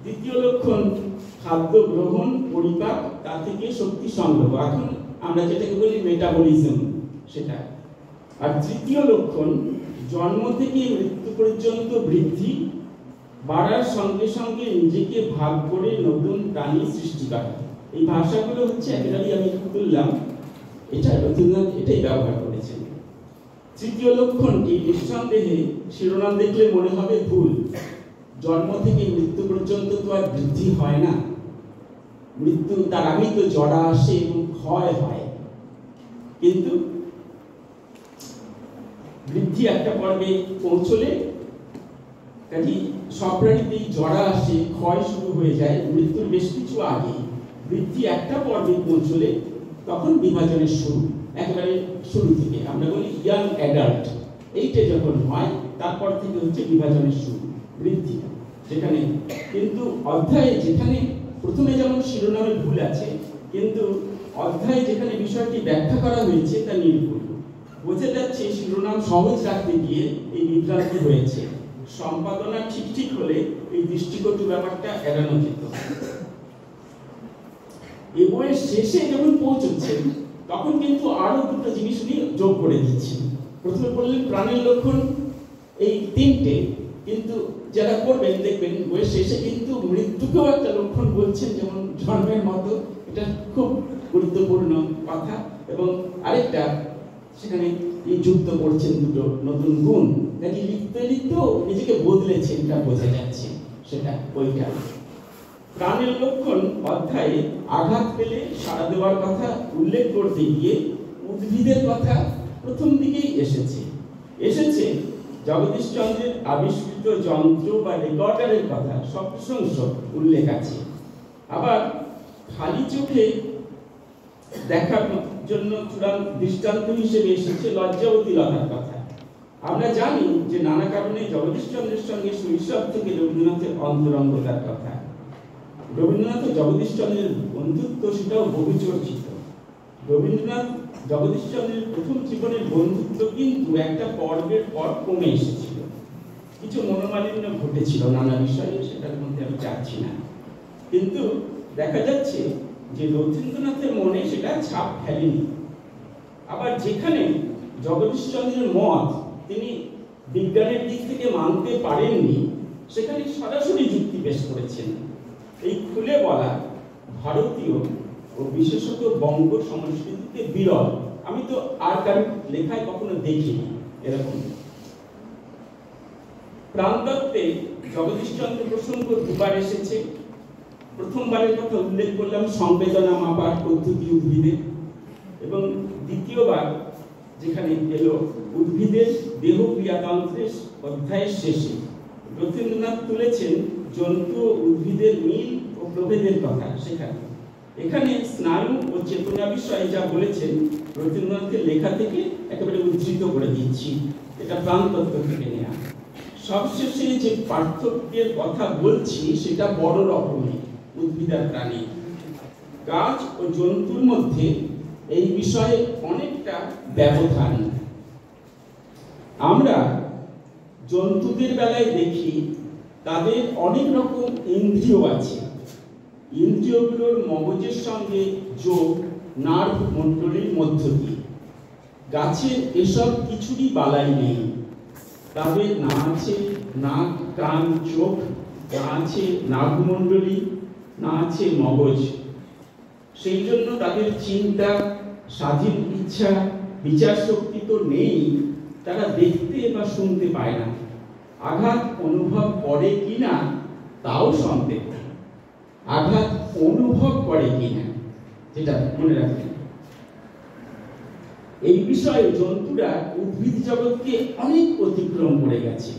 দ্বিতীয় লক্ষণ খাদ্য গ্রহণ, পরিপাক, তা থেকে শক্তি সংগ্রহ, এখন আমরা যেটাকে বলি মেটাবলিজম, সেটা। আর তৃতীয় লক্ষণ জন্ম থেকে মৃত্যু পর্যন্ত বৃদ্ধি, বাড়ার সঙ্গে সঙ্গে নিজেকে ভাগ করে নতুন প্রাণী সৃষ্টি করা। এই ভাষাগুলো হচ্ছে একেবারেই আমি বললাম, এটা রবীন্দ্রনাথ এটাই ব্যবহার করেছেন। তৃতীয় লক্ষণটি নিঃসন্দেহে শিরোনাম দেখলে মনে হবে ভুল। জন্ম থেকে মৃত্যু পর্যন্ত তো আর বৃদ্ধি হয় না, মৃত্যু তার আগেই তো জরা আসে এবং ক্ষয় হয়, কিন্তু বৃদ্ধি একটা পর্বে পৌঁছলে সব প্রাণীতেই জরা আসে, ক্ষয় শুরু হয়ে যায় মৃত্যুর বেশ কিছু আগে। বৃদ্ধি একটা পর্বে পৌঁছলে তখন বিভাজনের শুরু, একেবারে শুরু থেকে আমরা বলি ইয়াং অ্যাডাল্ট, এইটা যখন হয় তারপর থেকে হচ্ছে বিভাজনের শুরু, বৃদ্ধি যেখানে। কিন্তু অধ্যায়ে যেখানে প্রথমে যেমন শিরোনামে ভুল আছে, কিন্তু অধ্যায়ে যেখানে বিষয়টি ব্যাখ্যা করা হয়েছে তা নির্ভুল। বোঝা যাচ্ছে শিরোনাম সহজ রাখতে গিয়ে এই বিভ্রান্তি হয়েছে। সম্পাদনা ঠিক হলে এই দৃষ্টিকটু ব্যাপারটা এড়ানো যেত। এই বইয়ের শেষে যখন পৌঁছচ্ছেন তখন কিন্তু আরো দুটো জিনিস উনি যোগ করে দিচ্ছেন। প্রথমে বললেন প্রাণের লক্ষণ এই তিনটে, কিন্তু যারা করবেন দেখবেন বইয়ের শেষে কিন্তু মৃত্যুকেও একটা লক্ষণ বলছেন, যেমন জন্মের মতো। এটা খুব গুরুত্বপূর্ণ কথা। এবং আরেকটা সেখানে যুক্ত করছেন দুটো নতুন গুণ, নাকি লিখতে লিখতেও নিজেকে বদলেছেন, এটা বোঝা যাচ্ছে। সেটা ওইটা প্রাণের লক্ষণ অধ্যায়ে আঘাত পেলে সাড়া দেওয়ার কথা উল্লেখ করতে গিয়ে উদ্ভিদের কথা প্রথম দিকেই এসেছে জগদীশচন্দ্রের আবিষ্কৃত যন্ত্র বা রেকর্ডারের কথা সপ্রশংস উল্লেখ আছে। আবার খালি চোখে দেখার জন্য চূড়ান্ত দৃষ্টান্ত হিসেবে এসেছে লজ্জাবতী লতার কথা। আমরা জানি যে নানা কারণে জগদীশচন্দ্রের সঙ্গে শৈশব থেকে রবীন্দ্রনাথের অন্তরঙ্গতার কথা। রবীন্দ্রনাথ ও জগদীশচন্দ্রের বন্ধুত্ব সেটাও বহু চর্চিত। রবীন্দ্রনাথ জগদীশচন্দ্রের প্রথম জীবনের বন্ধুত্ব কিন্তু একটা পর্বের পর কমে এসেছিল, কিছু মনোমালিন্য ঘটেছিল নানা বিষয়ে, সেটার মধ্যে আমি যাচ্ছি না। কিন্তু দেখা যাচ্ছে যে রবীন্দ্রনাথের মনে সেটা ছাপ ফেলেনি। আবার যেখানে জগদীশচন্দ্রের মত তিনি বিজ্ঞানের দিক থেকে মানতে পারেননি, সেখানে সরাসরি যুক্তি পেশ করেছেন। এই খুলে বলা ভারতীয় ও বিশেষত বঙ্গ সংস্কৃতিতে বিরল। আমি তো আর কারো লেখায় কখনো দেখিনি এরকম। প্রাণতত্ত্বে জগদীশচন্দ্র প্রসঙ্গ দুবার এসেছে। প্রথমবারের কথা উল্লেখ করলাম সংবেদনা মাপার পদ্ধতি উদ্ভিদের, এবং দ্বিতীয়বার যেখানে এলো উদ্ভিদের দেহ ক্রিয়াতন্ত্রের অধ্যায়ের শেষে রবীন্দ্রনাথ তুলেছেন জন্তু ও উদ্ভিদের মিল ও প্রভেদের কথা। এখানে স্নায়ু ও চেতনা বিষয়ে যা বলেছেন রবীন্দ্রনাথের লেখা থেকে একেবারে উদ্ধৃত করে দিচ্ছি, এটা প্রাণতত্ত্ব থেকে নেওয়া। সবশেষে যে পার্থক্যের কথা বলছি সেটা বড় রকমের উদ্ভিদ আর প্রাণী। গাছ ও জন্তুর মধ্যে এই বিষয়ে অনেকটা ব্যবধান। আমরা জন্তুদের বেলায় দেখি তাদের অনেক রকম ইন্দ্রিয় আছে। ইন্দ্রিয়গুলোর মগজের সঙ্গে যোগ নার্ভ মণ্ডলীর মধ্য দিয়ে। গাছের এসব কিছুরই বালাই নেই। তাদের না আছে নাক, কান, চোখ, না আছে নাভমণ্ডলী, না আছে মগজ। সেই জন্য তাদের চিন্তা, স্বাধীন ইচ্ছা, বিচার শক্তি তো নেই, তারা দেখতে বা শুনতে পায় না। আঘাত অনুভব করে কিনা তাও সন্দেহ। আঘাত অনুভব করে কিনা যেটা মনে রাখবেন। এই বিষয়ে জন্তুরা উদ্ভিদ জগৎকে অনেক অতিক্রম করে গেছে।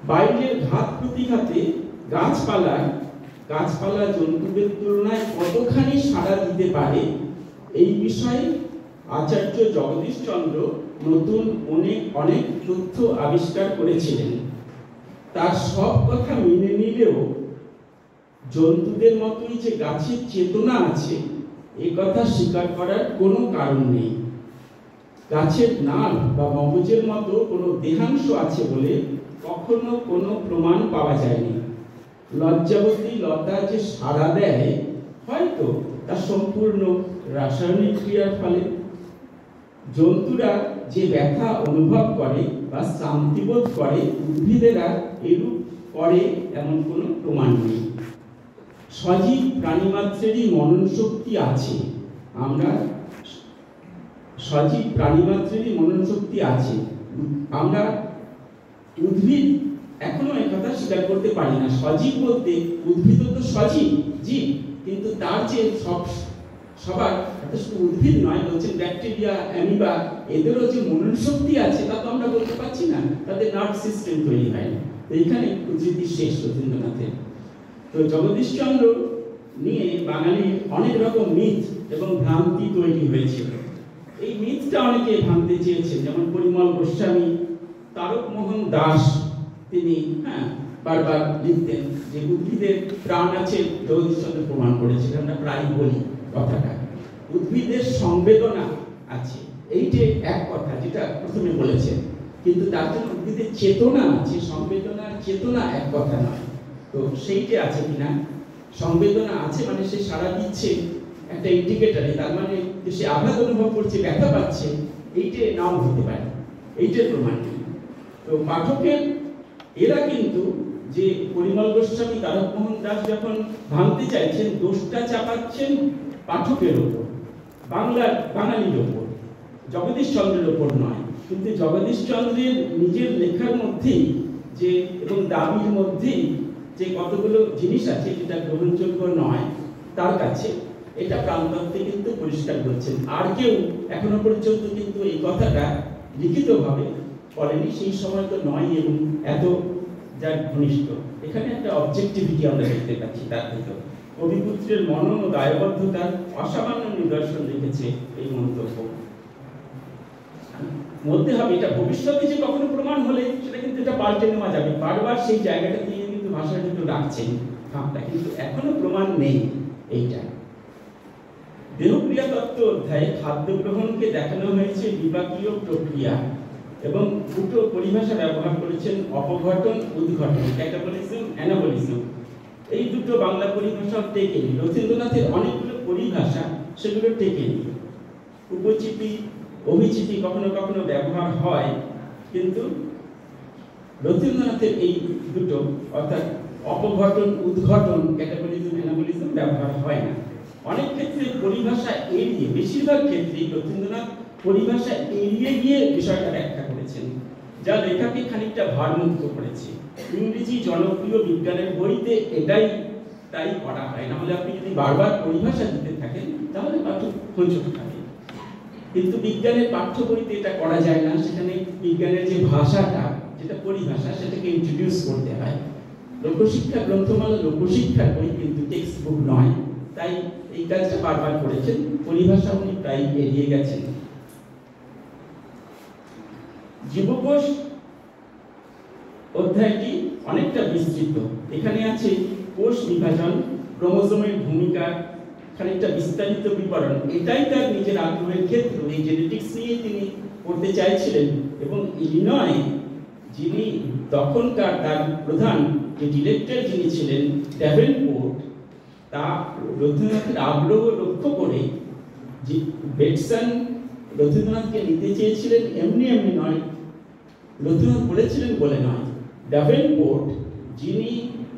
বাইরের ঘাত প্রতিঘাতে গাছপালা জন্তুদের তুলনায় কতখানি সাড়া দিতে পারে, এই বিষয়ে আচার্য জগদীশচন্দ্র নতুন অনেক তথ্য আবিষ্কার করেছিলেন। তার সব কথা মেনে নিলেও জন্তুদের মতোই যে গাছের চেতনা আছে এ কথা স্বীকার করার কোনো কারণ নেই। গাছের নাল বা মগজের মতো কোনো দেহাংশ আছে বলে কখনো কোনো প্রমাণ পাওয়া যায়নি। লজ্জাবতী লতা যে সাড়া দেয় হয়তো তা সম্পূর্ণ রাসায়নিক ক্রিয়ার ফলে। জন্তুরা যে ব্যথা অনুভব করে বা শান্তিবোধ করে, উদ্ভিদেরা এরূপ করে এমন কোনো প্রমাণ নেই। সজীব প্রাণীমাত্রেরই মনন শক্তি আছে। সজীব প্রাণীমাত্রেরই মনন শক্তি আছে। আমরা উদ্ভিদ এখনো এই কথা স্বীকার করতে পারি না। সজীব বলতে উদ্ভিদ তো সজীব জীব, কিন্তু তার যে সবার শুধু উদ্ভিদ নয়, বলছেন ব্যাকটেরিয়া, অ্যামিবা, এদেরও যে মনন শক্তি আছে তা তো আমরা বলতে পারছি না। তাদের নার্ভ সিস্টেম তৈরি হয় না। এইখানে উদ্ধৃতি শেষ রবীন্দ্রনাথের। তো জগদীশচন্দ্র নিয়ে বাঙালির অনেক রকম মিথ এবং ভ্রান্তি তৈরি হয়েছিল। এই মিথটা অনেকে ভাঙতে চেয়েছেন, যেমন পরিমল গোস্বামী, তারকমোহন দাস, তিনি বারবার লিখতেন যে উদ্ভিদের প্রাণ আছে, জগদীশচন্দ্র প্রমাণ করেছিলেন। আমরা প্রায় বলি কথাটা, উদ্ভিদের সংবেদনা আছে, এইটা এক কথা যেটা প্রথমে বলেছেন, কিন্তু তার জন্য উদ্ভিদের চেতনা আছে। সংবেদনা চেতনা এক কথা নয়। তো সেইটা আছে কিনা, সংবেদনা আছে মানে সে সাড়া দিচ্ছে একটা ইন্ডিকেটরে, তার মানে সে আঘাত অনুভব করছে, ব্যথা পাচ্ছে, এইটা নাও হতে পারে, এইটার প্রমাণ নেই। তো পাঠকের এরা কিন্তু যে পরিমল গোস্বামী, তারকমোহন দাস যখন ভাঙতে চাইছেন, দোষটা চাপাচ্ছেন পাঠকের ওপর, বাঙালির ওপর, জগদীশচন্দ্রের ওপর নয়। কিন্তু জগদীশচন্দ্রের নিজের লেখার মধ্যেই যে এবং দাবির মধ্যেই যে কতগুলো জিনিস আছে যেটা গ্রহণযোগ্য নয় তার কাছে, এটা প্রান্তত্বে কিন্তু পরিষ্কার করছেন। আর কেউ এখনো পর্যন্ত কিন্তু এই কথাটা লিখিতভাবে বলেনি, সেই সময় তো নয় এবং এত যার ঘনিষ্ঠ। এখানে একটা অবজেক্টিভিটি আমরা দেখতে পাচ্ছি। তার ভিতর কবিপুত্রের মনন ও দায়বদ্ধতার অসামান্য নিদর্শন রেখেছে এই মন্তব্য। বলতে হবে এটা ভবিষ্যতে যে কখনো প্রমাণ হলে সেটা কিন্তু এটা পাল্টে নেওয়া যাবে। বারবার সেই জায়গাটা দিয়ে কিন্তু ভাষা কিন্তু রাখছেন খামটা, কিন্তু এখনো প্রমাণ নেই এইটা। দেহক্রিয়া তত্ত্ব অধ্যায়ে খাদ্য গ্রহণকে দেখানো হয়েছে বিপাকীয় প্রক্রিয়া এবং দুটো পরিভাষা ব্যবহার করেছেন, অপঘটন, উদ্ঘটন, ক্যাটাবলিজম, অ্যানাবলিজম। এই দুটো বাংলা পরিভাষা টেকেনি। রবীন্দ্রনাথের অনেকগুলো পরিভাষা সেগুলো টেকেনি। উপচিতি, অভিচিতি কখনো কখনো ব্যবহার হয়, কিন্তু রবীন্দ্রনাথের এই দুটো অর্থাৎ অপঘটন, উদ্ঘটন, ক্যাটাবলিজম, অ্যানাবলিজম ব্যবহার হয় না। অনেক ক্ষেত্রে পরিভাষা এড়িয়ে, বেশিরভাগ ক্ষেত্রেই রবীন্দ্রনাথ পরিভাষা এড়িয়ে গিয়ে বিষয়টা ব্যাখ্যা করেছেন, যা লেখাকে খানিকটা ভারমুক্ত করেছে। ইংরেজি জনপ্রিয় বিজ্ঞানের বইতে এটাই তাই করা হয়, না হলে আপনি যদি বারবার পরিভাষা দিতে থাকেন তাহলে পাঠক হোঁচট খাবে। কিন্তু বিজ্ঞানের পাঠ্য বইতে এটা করা যায় না। সেখানে বিজ্ঞানের যে ভাষাটা, যেটা পরিভাষা, সেটাকে ইন্ট্রোডিউস করতে হয়। লোকশিক্ষা গ্রন্থমালা লোকশিক্ষার বই, কিন্তু টেক্সট বুক নয়। তাই এই কাজটা বারবার করেছেন, পরিভাষা উনি প্রায় এড়িয়ে গেছেন। জীবকোষ অধ্যায়টি অনেকটা বিস্তৃত। এখানে আছে কোষ বিভাজন, ক্রোমোজোমের ভূমিকা, খানিকটা বিস্তারিত বিবরণ। এটাই তার নিজের আগ্রহের ক্ষেত্র। এই জেনেটিক্স নিয়ে তিনি পড়তে চাইছিলেন এবং ইলিনয়ে যিনি তখনকার তার প্রধান যে ডিরেক্টর যিনি ছিলেন, ড্যাভেনপোর্ট, তা রবীন্দ্রনাথের আগ্রহ লক্ষ্য করে যে বেটসন রবীন্দ্রনাথকে নিতে চেয়েছিলেন, এমনি এমনি নয়, রবীন্দ্রনাথ বলেছিলেন বলে নয়। ড্যাভেনপোর্ট যিনি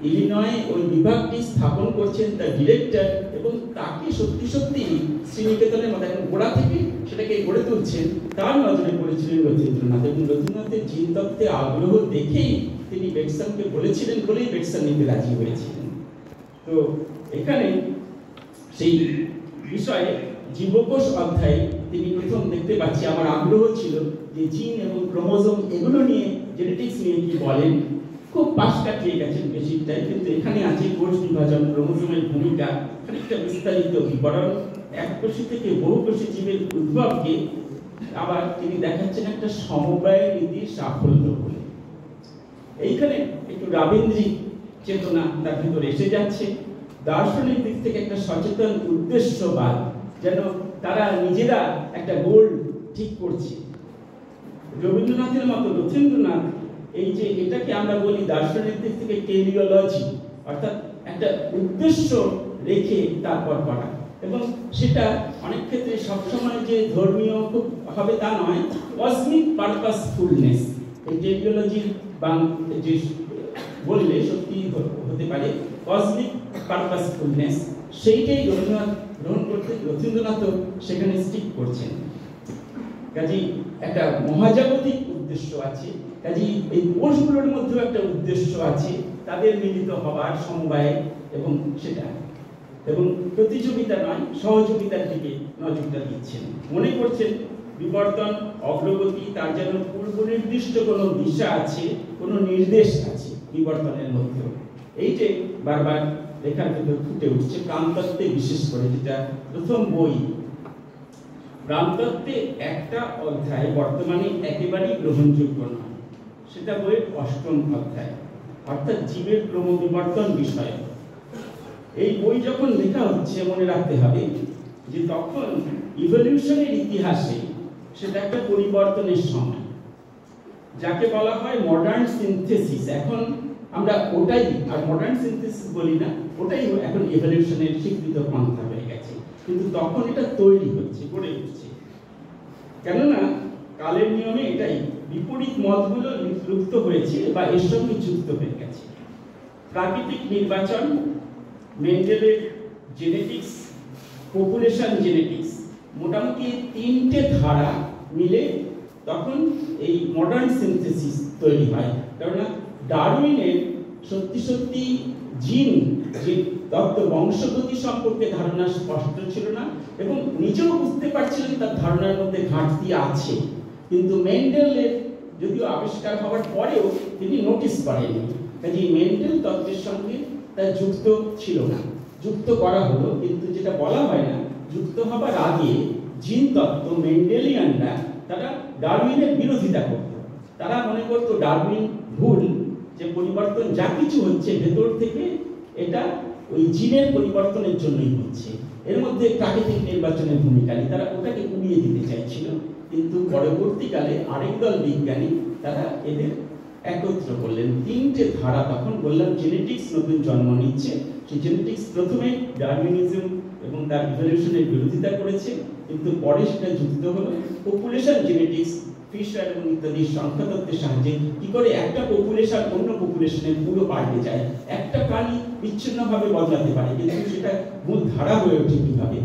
ইলিনয়ে ওই বিভাগটি স্থাপন করছেন, তার ডিরেক্টর, এবং তাকে সত্যি সত্যি শ্রীনিকেতনের মতো এখন গোড়া থেকে সেটাকে গড়ে তুলছেন, তার নজরে পড়েছিলেন রবীন্দ্রনাথ। এবং রবীন্দ্রনাথের জিনতত্ত্বে আগ্রহ দেখেই তিনি বেটসনকে বলেছিলেন বলেই বেটসন নিতে রাজি হয়েছিলেন। তো এখানে সেই বিষয়ে জীবকোষ অধ্যায়ে তিনি প্রথম দেখতে পাচ্ছি, আমার আগ্রহ ছিল যে জিন এবং ক্রোমোজোম এগুলো নিয়ে, জেনেটিক্স নিয়ে কি বলেন। খুব পাশ কাটিয়ে গেছেন বেশিরটাই, কিন্তু এখানে আছে কোষ বিভাজন, ক্রোমোজোমের ভূমিকা, খানিকটা বিস্তারিত বিবরণ, এককোষী থেকে বহুকোষী জীবের উদ্ভবকে আবার তিনি দেখাচ্ছেন একটা সমবায় নীতির সাফল্য বলে। এইখানে একটু রাবীন্দ্রিক চেতনা তার ভিতরে এসে যাচ্ছে। দার্শনিক দিক থেকে একটা সচেতন উদ্দেশ্যবাদ, যেন তারা নিজেরা একটা গোল ঠিক করছে। রবীন্দ্রনাথের মতো রথীন্দ্রনাথ এই যে এটাকে আমরা বলি দার্শনিক দিক থেকে টেলিওলজি, অর্থাৎ একটা উদ্দেশ্য রেখে তারপর করা, এবং সেটা অনেক ক্ষেত্রে সবসময় যে ধর্মীয় হবে তা নয়, কসমিক পারপাসফুলনেস। এই টেলিওলজির যে বললে সত্যি হতে পারে কসমিক পারপাসফুলনেস, সেইটাই রবীন্দ্রনাথ গ্রহণ করতে রথীন্দ্রনাথও সেখানে স্টিক করছেন। কাজেই একটা মহাজাগতিক উদ্দেশ্য আছে, কাজেই এই কোষগুলোর মধ্যেও একটা উদ্দেশ্য আছে, তাদের মিলিত হবার সমবায়, এবং সেটা এবং প্রতিযোগিতা নয় সহযোগিতার দিকে নজরটা দিচ্ছেন। মনে করছেন বিবর্তন অগ্রগতি তার যেন পূর্ব নির্দিষ্ট কোনো দিশা আছে, কোনো নির্দেশ আছে বিবর্তনের মধ্যেও। এইটাই বারবার লেখার ভেতর ফুটে উঠছে প্রাণতত্ত্বে, বিশেষ করে যেটা প্রথম বই। প্রাণতত্ত্বে একটা অধ্যায় বর্তমানে একেবারেই গ্রহণযোগ্য নয়, সেটা বইয়ের 8ম অধ্যায়, অর্থাৎ জীবের ক্রমবিবর্তন বিষয়। এই বই যখন লেখা হচ্ছে মনে রাখতে হবে যে তখন ইভলিউশনের ইতিহাসে সেটা একটা পরিবর্তনের সময়, যাকে বলা হয় মডার্ন সিনথেসিস। এখন আমরা ওটাই আর মডার্ন সিনথেসিস বলি না, ওটাই এখন ইভলিউশনের স্বীকৃত পন্থা হয়ে গেছে, কিন্তু তখন এটা তৈরি হচ্ছে, গড়ে উঠছে। কেননা কালের নিয়মে এটাই, বিপরীত মতগুলো লুপ্ত হয়েছে বা এর সঙ্গে যুক্ত হয়ে গেছে। প্রাকৃতিক নির্বাচন, মেন্ডেলের জেনেটিক্স, পপুলেশন জেনেটিক্স, মোটামুটি 3টে ধারা মিলে তখন এই মডার্ন সিনথেসিস তৈরি হয়। কেননা ডারউইনের সত্যি সত্যি জিন যে তত্ত্ব বংশগতি সম্পর্কে ধারণা স্পষ্ট ছিল না, এবং নিজেও বুঝতে পারছিলেন তার ধারণার মধ্যে ঘাটতি আছে, কিন্তু মেন্ডেলের যদিও আবিষ্কার হওয়ার পরেও তিনি নোটিস করেননি। কাজে মেন্ডেল তত্ত্বের সঙ্গে তা যুক্ত ছিল না, যুক্ত করা হলো, কিন্তু যেটা বলা হয় না, যুক্ত হবার আগে জিন তত্ত্ব মেন্ডেলিয়ানরা তারা ডারউইনের বিরোধিতা করত। তারা মনে করত ডারউইন ভুল, যে পরিবর্তন যা কিছু হচ্ছে ভেতর থেকে এটা ওই জিনের পরিবর্তনের জন্যই হচ্ছে, এর মধ্যে প্রাকৃতিক নির্বাচনের ভূমিকা নেই, তারা ওটাকে উড়িয়ে দিতে চাইছিল। কিন্তু পরবর্তীকালে আরেক দল বিজ্ঞানী তারা এদের একত্র করলেন, 3টে ধারা। তখন বললাম জেনেটিক্স নতুন জন্ম নিচ্ছে, সেই জেনেটিক্স প্রথমে ডারউইনিজম এবং তার ইভলিউশনের বিরোধিতা করেছে, কিন্তু পরে সেটা যুক্ত হলো পপুলেশন জেনেটিক্স, ফিশার এবং ইত্যাদি সংখ্যাতত্ত্বের সাহায্যে কি করে একটা পপুলেশন অন্য পপুলেশনের পুরো পাল্টে যায়, একটা প্রাণী বিচ্ছিন্নভাবে বদলাতে পারে, কিন্তু সেটা মূল ধারা হয়ে ওঠে কিভাবে।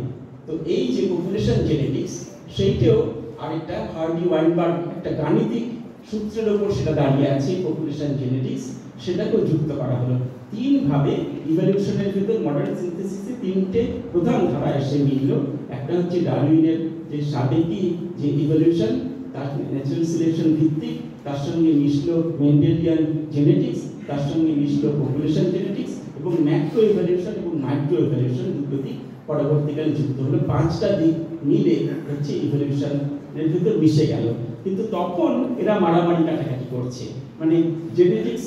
তো এই যে পপুলেশন জেনেটিক্স, সেইটাও আরেকটা হার্ডি ওয়াইনবার্গ একটা গাণিতিক সূত্রের উপর সেটা দাঁড়িয়ে আছে, পপুলেশন জেনেটিক্স, সেটাকেও যুক্ত করা হলো। 3 ভাবে ইভলিউশনের ভিতর মডার্ন সিনথেসিসে 3টে প্রধান ধারা এসে মিলল। একটা হচ্ছে ডারউইনের যে সাবেকি যে ইভলিউশন, তার ন্যাচারাল সিলেকশন ভিত্তিক, তার সঙ্গে মিশলো মেন্ডেলিয়ান জেনেটিক্স, তার সঙ্গে মিশলো পপুলেশন জেনেটিক্স, এবং ম্যাক্রো ইভলিউশন এবং মাইক্রো ইভলিউশন, দুটো দিক পরবর্তীকালে যুক্ত হলো। 5টা দিক মিলে হচ্ছে ইভলিউশনের ভিতর মিশে গেল। কিন্তু তখন এরা মারামারি কাটাকাটি করছে, মানে জেনেটিক্স,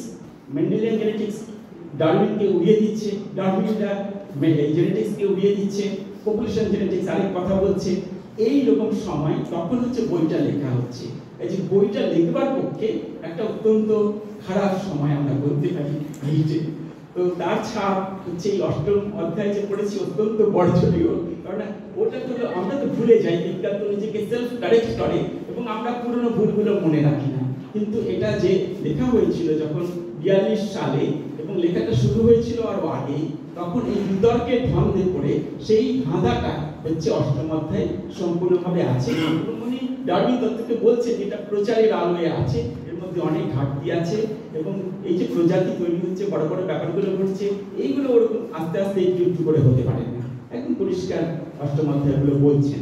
মেন্ডেলিয়ান জেনেটিক্স ডারউইনকে উড়িয়ে দিচ্ছে, ডারউইনরা জেনেটিক্সকে উড়িয়ে দিচ্ছে, পপুলেশন জেনেটিক্স আরেক কথা বলছে। এই রকম সময় তখন হচ্ছে বইটা লেখা হচ্ছে। এই যে বইটা লিখবার পক্ষে একটা অত্যন্ত খারাপ সময় আমরা বলতে পারি। তো তার ছাপ হচ্ছে এই 8ম অধ্যায় যে পড়েছি অত্যন্ত বর্জনীয়, কারণ ওটা তো আমরা তো ভুলে যাই, বিজ্ঞান তো নিজেকে সেলফ কারেক্ট করে এবং আমরা পুরনো ভুলগুলো মনে রাখি না। কিন্তু এটা যে লেখা হয়েছিল যখন 42 সালে, এবং লেখাটা শুরু হয়েছিল আরো আগেই, তখন এই বিতর্কের ধন্দে পড়ে সেই ধাঁধাটা হচ্ছে 8ম অধ্যায় সম্পূর্ণভাবে আছে। উনি ডারউইন তত্ত্বকে বলছে যেটা প্রচারের আলোয় আছে, এর মধ্যে অনেক ঘাটতি আছে, এবং এই যে প্রজাতি তৈরি হচ্ছে, বড় বড় ব্যাপারগুলো ঘটছে, এইগুলো ওরকম আস্তে আস্তে একটু একটু করে হতে পারে না, একদম পরিষ্কার 8ম অধ্যায়গুলো বলছেন।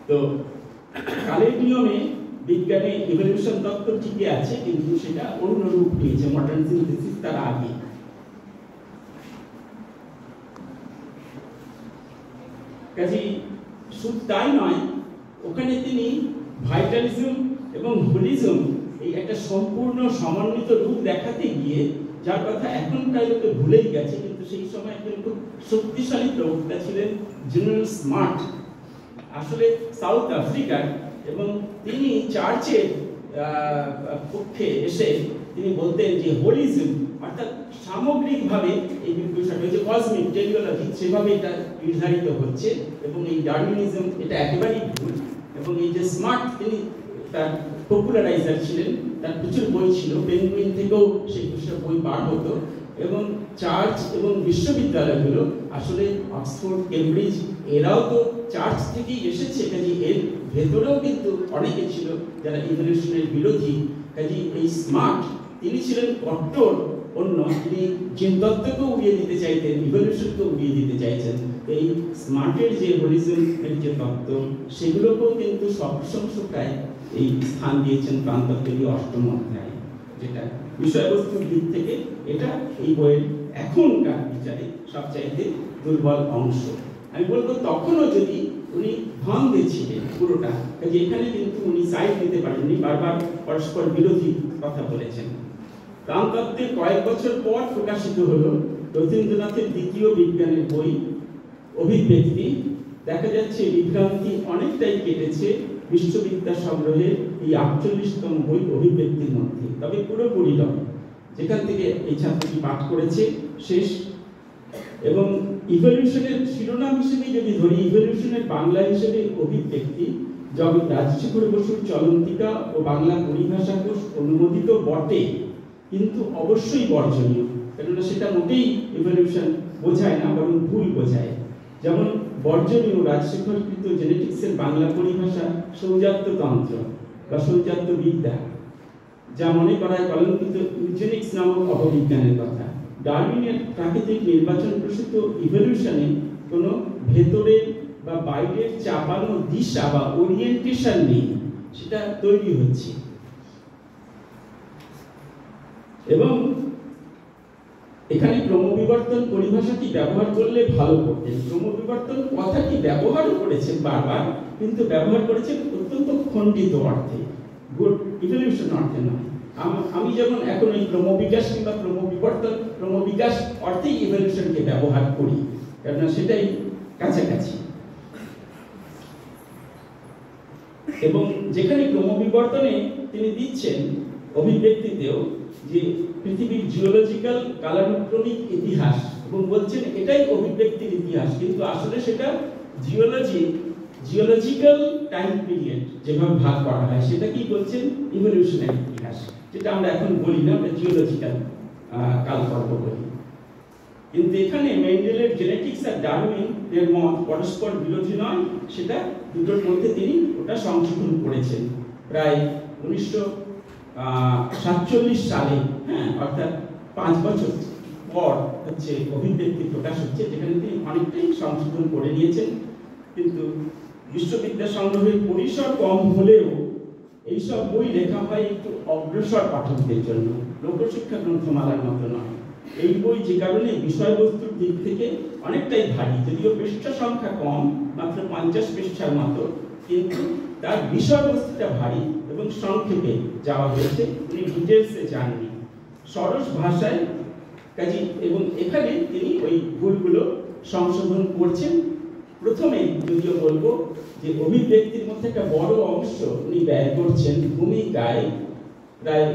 তো কালের নিয়মে বিজ্ঞানে ইভলিউশন তত্ত্ব ঠিকই আছে, কিন্তু সেটা অন্য রূপ নিয়েছে মডার্ন সিনথেসিস তার আগে। কাজেই শুধু তাই নয়, ওখানে তিনি ভাইটালিজম এবং হোলিজম এই একটা সম্পূর্ণ সমন্বিত রূপ দেখাতে গিয়ে, যার কথা এখন প্রায় লোকে ভুলেই গেছে, কিন্তু সেই সময় একজন খুব শক্তিশালী প্রবক্তা ছিলেন জেনারেল স্মার্ট। আসলে সাউথ আফ্রিকার, এবং তিনি চার্চের পক্ষে এসে তিনি বলতেন যে হোলিজম অর্থাৎ সামগ্রিকভাবে এই বিষয়টা যে কসমিক টেলিওলজি সেভাবে এটা নির্ধারিত হচ্ছে, এবং এই ডারউইনিজম এটা একেবারেই ভুল। এবং এই যে স্মার্ট, তিনি তার পপুলারাইজার ছিলেন, তার প্রচুর বই ছিল, পেঙ্গুইন থেকেও সেই বিষয়ে বই বার হতো। এবং চার্চ এবং বিশ্ববিদ্যালয়গুলো আসলে অক্সফোর্ড, কেমব্রিজ এরাও তো চার্চ থেকেই এসেছে, কাজে এর ভেতরেও কিন্তু অনেকে ছিল যারা ইভলিউশনের বিরোধী। কাজে এই স্মার্ট তিনি ছিলেন কট্টর অন্য, তিনি জিনতত্ত্বকে উড়িয়ে দিতে চাইতেন, ইভলিউশনকে উড়িয়ে দিতে চাইছেন। এই স্মার্টের যে হোলিজমের যে তত্ত্ব সেগুলোকেও কিন্তু সপ্রশংসকায় এই স্থান দিয়েছেন প্রাণতত্ত্বের অষ্টম অধ্যায়, যেটা বিষয়বস্তুর দিক থেকে এটা এই বইয়ের এখনকার বিচারে সবচাইতে দুর্বল অংশ। আমি বলবো তখনও যদি উনি ধন্দে ছিলেন পুরোটা, কাজে এখানে কিন্তু উনি সাইড নিতে পারেননি, বারবার পরস্পর বিরোধী কথা বলেছেন। প্রাণতত্ত্বের কয়েক বছর পর প্রকাশিত হলো রথীন্দ্রনাথের দ্বিতীয় বিজ্ঞানের বই অভিব্যক্তি। দেখা যাচ্ছে বিভ্রান্তি অনেকটাই কেটেছে বিশ্ববিদ্যা সংগ্রহের এই 48তম বই অভিব্যক্তির মধ্যে, তবে পুরোপুরি নয়। যেখান থেকে এই ছাত্রটি পাঠ করেছে শেষ। এবং ইভলিউশনের শিরোনাম হিসেবে যদি ধরি, ইভলিউশনের বাংলা হিসেবে অভিব্যক্তি রাজশেখর বসুর চলন্তিকা ও বাংলা পরিভাষা কোষ অনুমোদিত বটে, কিন্তু অবশ্যই বর্জনীয়, কেননা সেটা মোটেই ইভলিউশন বোঝায় না, বরং ভুল বোঝায়। যেমন বর্জনীয় রাজশেখরকৃত জেনেটিক্সের বাংলা পরিভাষা সৌজাত্যতন্ত্র বা সৌজাত্যবিদ্যা, যা মনে করায় কলঙ্কিত ইউজেনিক্স নামক অপবিজ্ঞানের কথা। ডারউইনের প্রাকৃতিক নির্বাচন প্রসূত ইভলিউশনে কোনো ভেতরের বা বাইরের চাপানো দিশা বা ওরিয়েন্টেশন নেই, সেটা তৈরি হচ্ছে। এবং এখানে ক্রমবিবর্তন পরিভাষাটি ব্যবহার করলে ভালো করতেন। ক্রমবিবর্তন কথাটি ব্যবহারও করেছেন বারবার, কিন্তু ব্যবহার করেছেন অত্যন্ত খণ্ডিত অর্থে, গুড ইভলিউশন অর্থে নয়। আমি যেমন এখন এই ক্রমবিকাশ কিংবা ক্রমবিকাশ অর্থেই ইভলিউশনকে ব্যবহার করি, কেননা সেটাই কাছাকাছি। এবং যেখানে ক্রমবিবর্তনে তিনি দিচ্ছেন অভিব্যক্তিতেও যে পৃথিবীর জিওলজিক্যাল কালানুক্রমিক ইতিহাস, এবং বলছেন এটাই অভিব্যক্তির ইতিহাস, কিন্তু আসলে সেটা জিওলজিক্যাল টাইম পিরিয়ড যেভাবে ভাগ করা হয় সেটা কি বলছেন ইভলিউশনের ইতিহাস, যেটা আমরা এখন বলি না, আমরা জিওলজিক্যাল কালপর্ব বলি। কিন্তু এখানে মেন্ডেলের জেনেটিক্স আর ডারউইন এর মত পরস্পর বিরোধী নয়, সেটা দুটোর মধ্যে তিনি ওটা সংশোধন করেছেন প্রায় 1947 সালে, হ্যাঁ, অর্থাৎ 5 বছর পর হচ্ছে অভিব্যক্তি প্রকাশ হচ্ছে, যেখানে তিনি অনেকটাই সংশোধন করে নিয়েছেন। কিন্তু বিশ্ববিদ্যা সংগ্রহের পরিসর কম হলেও এইসব বই লেখা হয় একটু অগ্রসর পাঠকদের জন্য, লোকশিক্ষা গ্রন্থমালার মতো নয়। এই বই যে কারণে বিষয়বস্তুর দিক থেকে অনেকটাই ভারী, যদিও পৃষ্ঠা সংখ্যা কম, মাত্র 50 পৃষ্ঠার মতো, কিন্তু তার বিষয়বস্তুটা ভারী এবং সংক্ষেপে যাওয়া হয়েছে, উনি ডিটেলসে যাননি, সরস ভাষায় কাজী। এবং এখানে তিনি ওই ভুলগুলো সংশোধন করছেন। প্রথমে যদিও বলবো যে অভিব্যক্তির মধ্যে একটা বড় অংশ উনি ব্যয় করছেন ভূমিকায়, প্রায়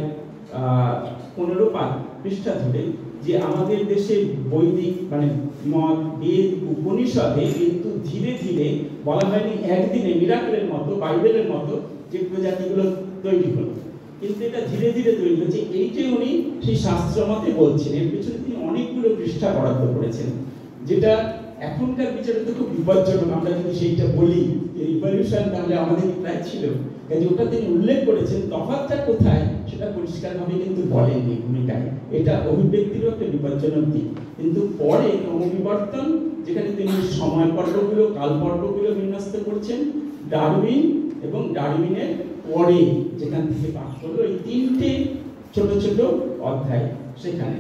15 পৃষ্ঠা ধরে, যে আমাদের দেশে বৈদিক মানে মত, বেদ, উপনিষদে কিন্তু ধীরে ধীরে বলা হয়নি একদিনে মিরাকেলের মতো, বাইবেলের মতো যে প্রজাতিগুলো তৈরি হলো, কিন্তু এটা ধীরে ধীরে তৈরি হচ্ছে। এইটাই উনি সেই শাস্ত্র মতে বলছেন। এর পিছনে তিনি অনেকগুলো পৃষ্ঠা বরাদ্দ করেছেন, যেটা এখনকার বিচারে তো খুব বিপজ্জনক। আমরা যদি সেইটা বলি যে রিভলিউশন, তাহলে আমাদের প্রায় ছিল, কাজে ওটা তিনি উল্লেখ করেছেন, তফাৎটা কোথায় সেটা পরিষ্কারভাবে কিন্তু বলেননি ভূমিকায়। এটা অভিব্যক্তিরও একটা বিপজ্জনক দিক। কিন্তু পরে ক্রমবিবর্তন, যেখানে তিনি সময় পর্বগুলো, কাল পর্বগুলো বিন্যস্ত করছেন, ডারউইন এবং ডারউইনের পরে যেখান থেকে পাঠ করলো, এই 3টে ছোট ছোট অধ্যায় সেখানে।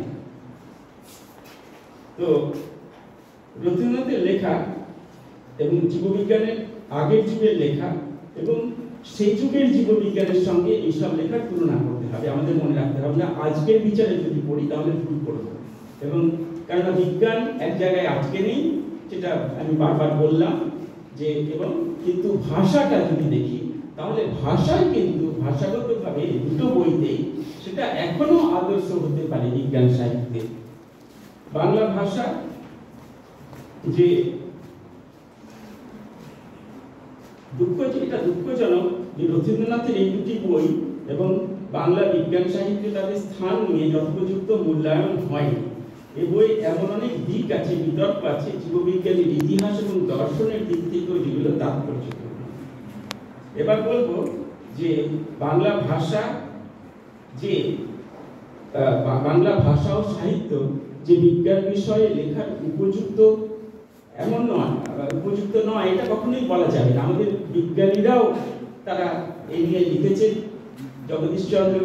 তো রথীন্দ্রনাথের লেখা এবং জীববিজ্ঞানের আগের যুগের লেখা এবং সেই যুগের জীববিজ্ঞানের সঙ্গে এইসব লেখার তুলনা করতে হবে, আমাদের মনে রাখতে হবে। না আজকের বিচারে যদি পড়ি তাহলে ভুল করব, এবং কেননা বিজ্ঞান এক জায়গায় আটকে নেই, যেটা আমি বারবার বললাম যে, এবং কিন্তু ভাষাটা যদি দেখি তাহলে ভাষায় কিন্তু ভাষাগতভাবে দুটো বইতেই সেটা এখনো আদর্শ হতে পারে বিজ্ঞান সাহিত্যে। বাংলা ভাষা যে দুঃখজনক যে রথীন্দ্রনাথের এই দুটি বই এবং বাংলা বিজ্ঞান সাহিত্যে তাদের স্থান নিয়ে যথোপযুক্ত মূল্যায়ন হয়নি। এই বই এমন অনেক দিক আছে, বিতর্ক আছে জীববিজ্ঞানের ইতিহাস এবং দর্শনের দিক থেকেও যেগুলো তাৎপর্যপূর্ণ। এবার বলবো যে বাংলা ভাষা ও সাহিত্য যে বিজ্ঞান বিষয়ে লেখার উপযুক্ত এমন নয়, উপযুক্ত নয় এটা কখনোই বলা যাবে না। আমাদের বিজ্ঞানীরাও তারা এই নিয়ে লিখেছেন। জগদীশচন্দ্র,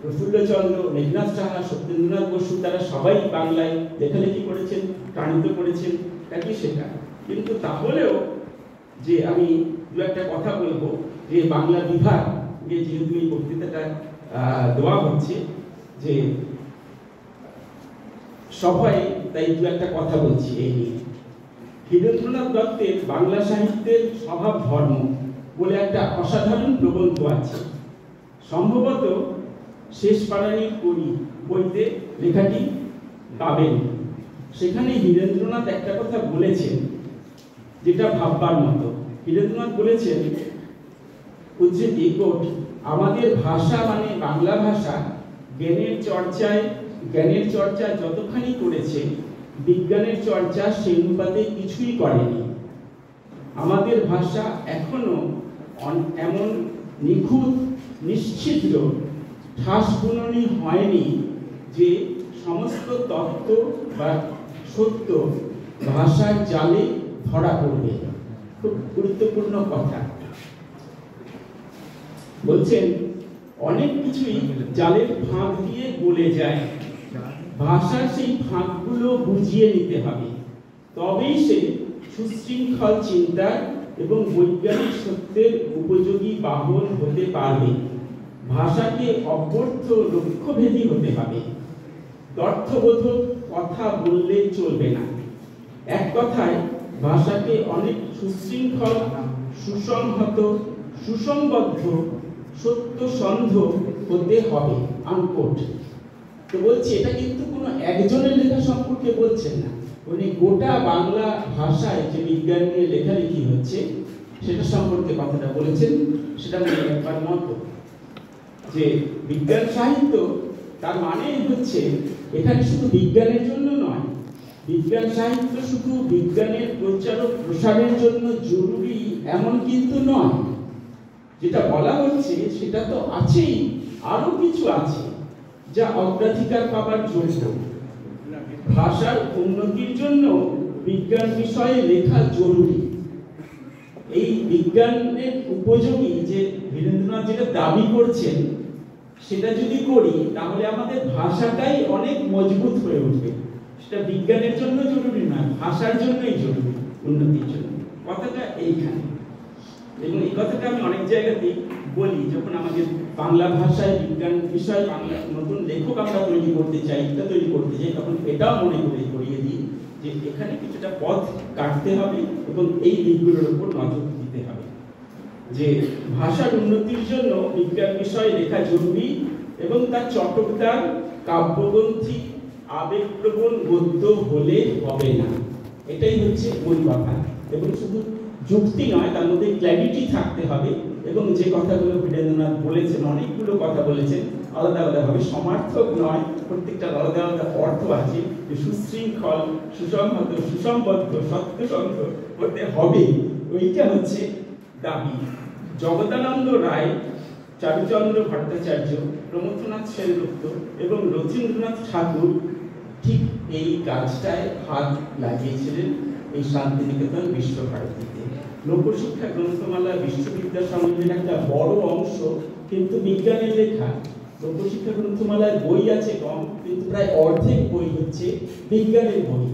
প্রফুল্লচন্দ্র, মেঘনাথ সাহা, সত্যেন্দ্রনাথ বসু তারা সবাই বাংলায় লেখালেখি করেছেন, প্রাণিত করেছেন, একই শেখা। কিন্তু তাহলেও যে আমি দু একটা কথা বলবো যে বাংলা বিভাগে যেহেতু এই বক্তৃতাটা দেওয়া হচ্ছে যে সবাই, তাই দু একটা কথা বলছি এই নিয়ে। হীরেন্দ্রনাথ দত্তের বাংলা সাহিত্যের স্বভাব ধর্ম বলে একটা অসাধারণ প্রবন্ধ আছে, সম্ভবত শেষ পারানি করি বইতে লেখাটি পাবেন। সেখানে হীরেন্দ্রনাথ একটা কথা বলেছেন যেটা ভাববার মতো। হীরেন্দ্রনাথ বলেছেন, উদ্ধৃতি কোট, আমাদের ভাষা মানে বাংলা ভাষা জ্ঞানের চর্চা যতখানি করেছে বিজ্ঞানের চর্চা সেই অনুপাতে কিছুই করেনি। আমাদের ভাষা এখনো এমন নিখুঁত নিশ্চিদ্র ঠাস বুননি হয়নি যে সমস্ত তত্ত্ব বা সত্য ভাষার জালে ধরা পড়বে। খুব গুরুত্বপূর্ণ কথা বলছেন, অনেক কিছুই জালের ফাঁক দিয়ে গলে যায়, ভাষার সেই ফাঁকগুলো বুঝিয়ে নিতে হবে, তবেই সে সুশৃঙ্খল চিন্তার এবং বৈজ্ঞানিক সত্যের উপযোগী বাহন হতে পারবে। ভাষাকে অব্যর্থ লক্ষ্যভেদী হতে হবে, অর্থবোধক কথা বললে চলবে না। এক কথায় ভাষাকে অনেক সুশৃঙ্খল, সুসংহত, সুসংবদ্ধ, সত্যসন্ধ হতে হবে। আনকোট। তো বলছি, এটা কিন্তু কোনো একজনের লেখা সম্পর্কে বলছেন না, উনি গোটা বাংলা ভাষায় যে বিজ্ঞান নিয়ে লেখালেখি হচ্ছে সেটা সম্পর্কে কথাটা বলেছেন। সেটা মনে রাখবার মতো যে বিজ্ঞান সাহিত্য তার মানে হচ্ছে এখানে শুধু বিজ্ঞানের জন্য নয়, বিজ্ঞান সাহিত্য শুধু বিজ্ঞানের প্রচার ও প্রসারের জন্য জরুরি এমন কিন্তু নয়। যেটা বলা হচ্ছে সেটা তো আছেই, আরো কিছু আছে যা অগ্রাধিকার পাবার যোগ্য। ভাষার উন্নতির জন্য বিজ্ঞান বিষয়ে লেখা জরুরি। এই বিজ্ঞানের উপযোগী যে বীরেন্দ্রনাথ যেটা দাবি করছেন সেটা যদি করি তাহলে আমাদের ভাষাটাই অনেক মজবুত হয়ে উঠবে। সেটা বিজ্ঞানের জন্য জরুরি নয়, ভাষার জন্যই জরুরি, উন্নতির জন্য। কথাটা এইখানে, এবং এই কথাটা আমি অনেক জায়গাতেই বলি যখন আমাদের বাংলা ভাষায় বিজ্ঞান বিষয়ে বাংলা নতুন লেখক আমরা তৈরি করতে চাই, তখন এটাও মনে করিয়ে দিই যে এখানে কিছুটা পথ কাটতে হবে এবং এই দিকগুলোর উপর নজর দিতে হবে। যে ভাষার উন্নতির জন্য বিজ্ঞান বিষয়ে লেখা জরুরি এবং তার চটকদার, কাব্যগ্রন্থি, আবেগপ্রবণ গদ্য হলে হবে না। এটাই হচ্ছে মূল কথা। এবং শুধু যুক্তি নয়, তার মধ্যে ক্ল্যারিটি থাকতে হবে। এবং যে কথাগুলো বীরেন্দ্রনাথ বলেছেন, অনেকগুলো কথা বলেছেন, আলাদা আলাদাভাবে, সমার্থক নয়, প্রত্যেকটা আলাদা আলাদা অর্থ আছে। যে সুশৃঙ্খল, সুসংহত, সুসংবদ্ধ, সত্যসন্ধ হতে হবে, ওইটা হচ্ছে দাবি। জগদানন্দ রায়, চারুচন্দ্র ভট্টাচার্য, প্রমথনাথ সেনগুপ্ত এবং রথীন্দ্রনাথ ঠাকুর ঠিক এই কাজটায় হাত লাগিয়েছিলেন এই শান্তিনিকেতন বিশ্বভারতীতে। লোকশিক্ষা গ্রন্থমালা বিশ্ববিদ্যা সংগ্রহের একটা বড় অংশ কিন্তু বিজ্ঞানের লেখা। লোকশিক্ষা গ্রন্থমালায় বই আছে কম, কিন্তু প্রায় অর্ধেক বই হচ্ছে বিজ্ঞানের বই।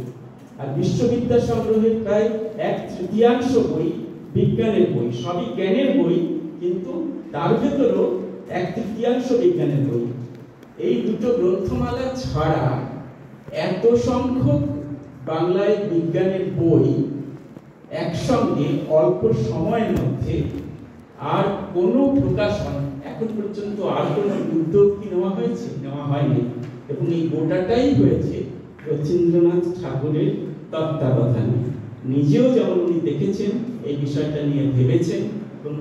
আর বিশ্ববিদ্যা সংগ্রহের প্রায় 1/3 বই বিজ্ঞানের বই। সবই জ্ঞানের বই, কিন্তু তার ভেতরও 1/3 বিজ্ঞানের বই। এই দুটো গ্রন্থমালা ছাড়া এত সংখ্যক বাংলায় বিজ্ঞানের বই একসঙ্গে অল্প সময়ের মধ্যে আর কোনো প্রকাশন এখন পর্যন্ত আর কোনো উদ্যোগ কি নেওয়া হয়েছে? নেওয়া হয়নি। এবং এই গোটাটাই হয়েছে রথীন্দ্রনাথ ঠাকুরের তত্ত্বাবধানে। নিজেও যেমন উনি দেখেছেন, এই বিষয়টা নিয়ে ভেবেছেন, এবং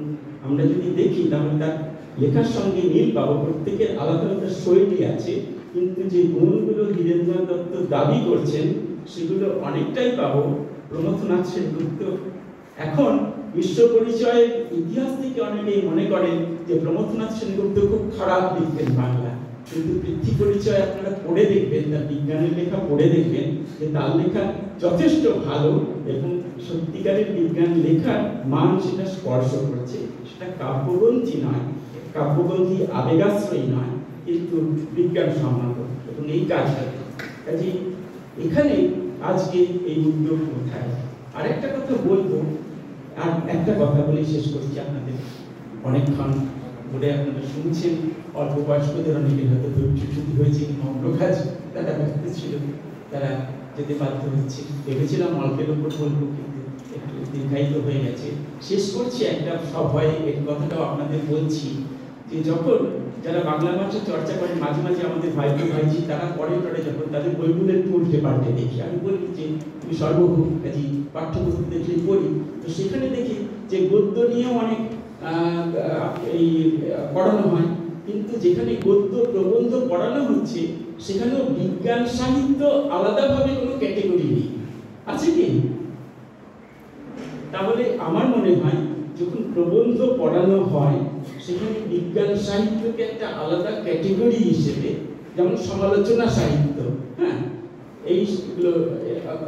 আমরা যদি দেখি তাহলে তার লেখার সঙ্গে মিল পাবো। প্রত্যেকের আলাদা আলাদা শৈলী আছে, কিন্তু যে গুণগুলো ধীরেন্দ্রনাথ দত্ত দাবি করছেন সেগুলো অনেকটাই পাবো প্রমথনাথ সেনগুপ্ত। এখন বিশ্ব পরিচয়ের ইতিহাস থেকে অনেকেই মনে করেন যে প্রমথনাথ সেনগুপ্ত খুব খারাপ লিখতেন বাংলা, কিন্তু পৃথ্বী পরিচয় আপনারা পড়ে দেখবেন, তার বিজ্ঞানের লেখা পড়ে দেখবেন যে তার লেখা যথেষ্ট ভালো, এবং সত্যিকারের বিজ্ঞান লেখার মান সেটা স্পর্শ করছে। সেটা কাব্যগ্রন্থি নয়, কাব্যগ্রন্থি আবেগাশ্রয়ী নয়, কিন্তু বিজ্ঞান সম্মত, এবং এই কাজটা কাজে এখানে আজকে এই উদ্যোগ কোথায়। আরেকটা কথা বলবো, আর একটা কথা বলে শেষ করছি। আপনাদের অনেকক্ষণ ধরে আপনারা শুনছেন, অল্প বয়স্কদের অনেকের হয়তো ছুটি হয়েছে কিংবা অন্য কাজ তারা ব্যস্ত ছিল, তারা যেতে বাধ্য হচ্ছে। ভেবেছিলাম অল্পের উপর বলবো, কিন্তু একটু দীর্ঘায়িত হয়ে গেছে। শেষ করছি একটা সভায় এই কথাটাও আপনাদের বলছি যে যখন যারা বাংলা ভাষা চর্চা করেন, মাঝে মাঝে আমাদের ভাইজি তারা পরে যখন তাদের বইগুলো একটু উল্টে পাল্টে দেখি, আমি বলি যে তুমি সর্বভূম কাজী পাঠ্যপুস্তক দেখলে পড়ি, তো সেখানে দেখি যে গদ্য নিয়েও অনেক এই পড়ানো হয়, কিন্তু যেখানে গদ্য প্রবন্ধ পড়ানো হচ্ছে সেখানেও বিজ্ঞান সাহিত্য আলাদাভাবে কোনো ক্যাটেগরি নেই, আছে কি? তাহলে আমার মনে হয় যখন প্রবন্ধ পড়ানো হয় সেখানে বিজ্ঞান সাহিত্যকে একটা আলাদা ক্যাটেগরি হিসেবে, যেমন সমালোচনা সাহিত্য, হ্যাঁ, এইগুলো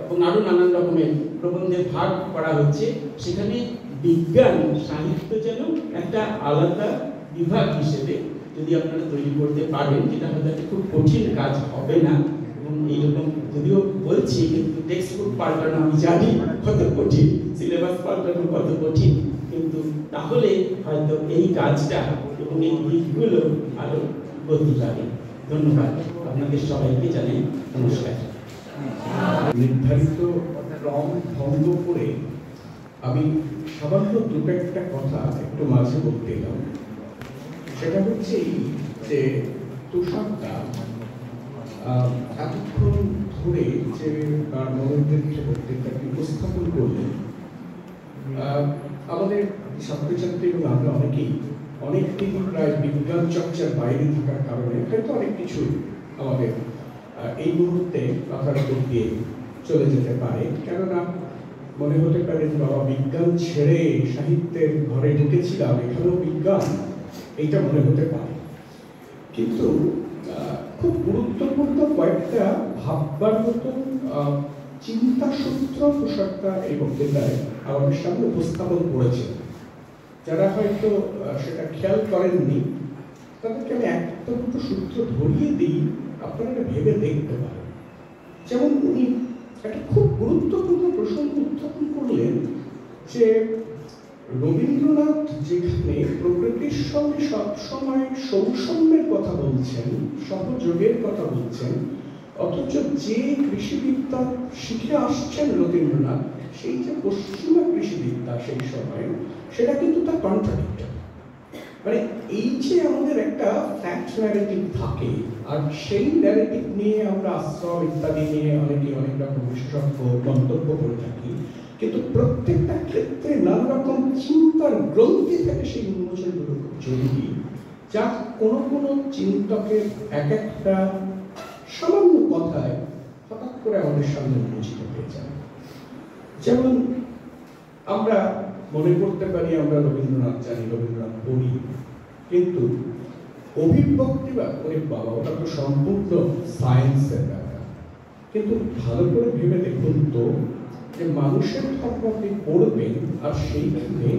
এবং আরো নানান রকমের প্রবন্ধের ভাগ করা হচ্ছে, সেখানে বিজ্ঞান সাহিত্য যেন একটা আলাদা বিভাগ হিসেবে যদি আপনারা তৈরি করতে পারেন, যেটা হয়তো একটা খুব কঠিন কাজ হবে না। এবং এইরকম যদিও বলছি, কিন্তু টেক্সট বুক পাল্টানো আমি জানি কত কঠিন, সিলেবাস পাল্টানো কত কঠিন, কিন্তু তাহলে হয়তো এই কাজটা এবং এই দিকগুলো আরো গতি পাবে। ধন্যবাদ আপনাদের সবাইকে, জানাই নমস্কার। নির্ধারিত ক্রম ভঙ্গ করে আমি সামান্য দুটো একটা কথা একটু মাঝে বলতে এলাম। সেটা হচ্ছে যে তুষারদা এতক্ষণ ধরে যে মনোনিবেশ বক্তৃতাটি উপস্থাপন করলেন, আমাদের ছাত্রছাত্রী এবং আমরা অনেকেই অনেকদিন প্রায় বিজ্ঞান চর্চার বাইরে থাকার কারণে হয়তো অনেক কিছু আমাদের এই মুহূর্তে মাথার উপর দিয়ে চলে যেতে পারে। কেননা মনে হতে পারে যে বাবা বিজ্ঞান ছেড়ে সাহিত্যের ঘরে ঢুকেছিলাম, এখানেও বিজ্ঞান, এইটা মনে হতে পারে। কিন্তু খুব গুরুত্বপূর্ণ কয়েকটা ভাববার মতন চিন্তা সূত্র তুষারদা এই বক্তৃতায় আমাদের সামনে উপস্থাপন করেছেন। যারা হয়তো সেটা খেয়াল করেননি তাদেরকে আমি একটা দুটো সূত্র ধরিয়ে দিই, আপনারা ভেবে দেখতে পারেন। যেমন উনি একটা খুব গুরুত্বপূর্ণ প্রসঙ্গ উত্থাপন করলেন যে রবীন্দ্রনাথ যেখানে প্রকৃতির সঙ্গে সবসময় সৌষম্যের কথা বলছেন, সহযোগের কথা বলছেন, অথচ যে কৃষিবিদ্যা শিখে আসছেন রবীন্দ্রনাথ, সেই যে পশ্চিমা কৃষিবিদ্যা সেই সময়, সেটা কিন্তু তার কন্ট্রাডিক্টরি। মানে এই যে আমাদের একটা ফ্যাক্ট ন্যারেটিভ থাকে, আর সেই ন্যারেটিভ নিয়ে আমরা আশ্রম ইত্যাদি নিয়ে অনেকে অনেক রকম বিশেষজ্ঞ মন্তব্য করে থাকি, কিন্তু প্রত্যেকটা ক্ষেত্রে নানা রকম চিন্তার গ্রন্থি থেকে সেই উন্মোচনগুলো খুব জরুরি, যা কোনো কোনো চিন্তকের এক একটা সামান্য কথায় হঠাৎ করে আমাদের সামনে উন্মোচিত হয়ে যায়। যেমন আমরা মনে করতে পারি আমরা রবীন্দ্রনাথ জানি, রবীন্দ্রনাথ পড়ি, কিন্তু অভিব্যক্তি বা ওরে বাবা, ওটা তো সম্পূর্ণ সায়েন্সের ব্যাপার। কিন্তু ভালো করে ভেবে দেখুন তো, যে মানুষের ধর্ম আপনি পড়বেন, আর সেইখানে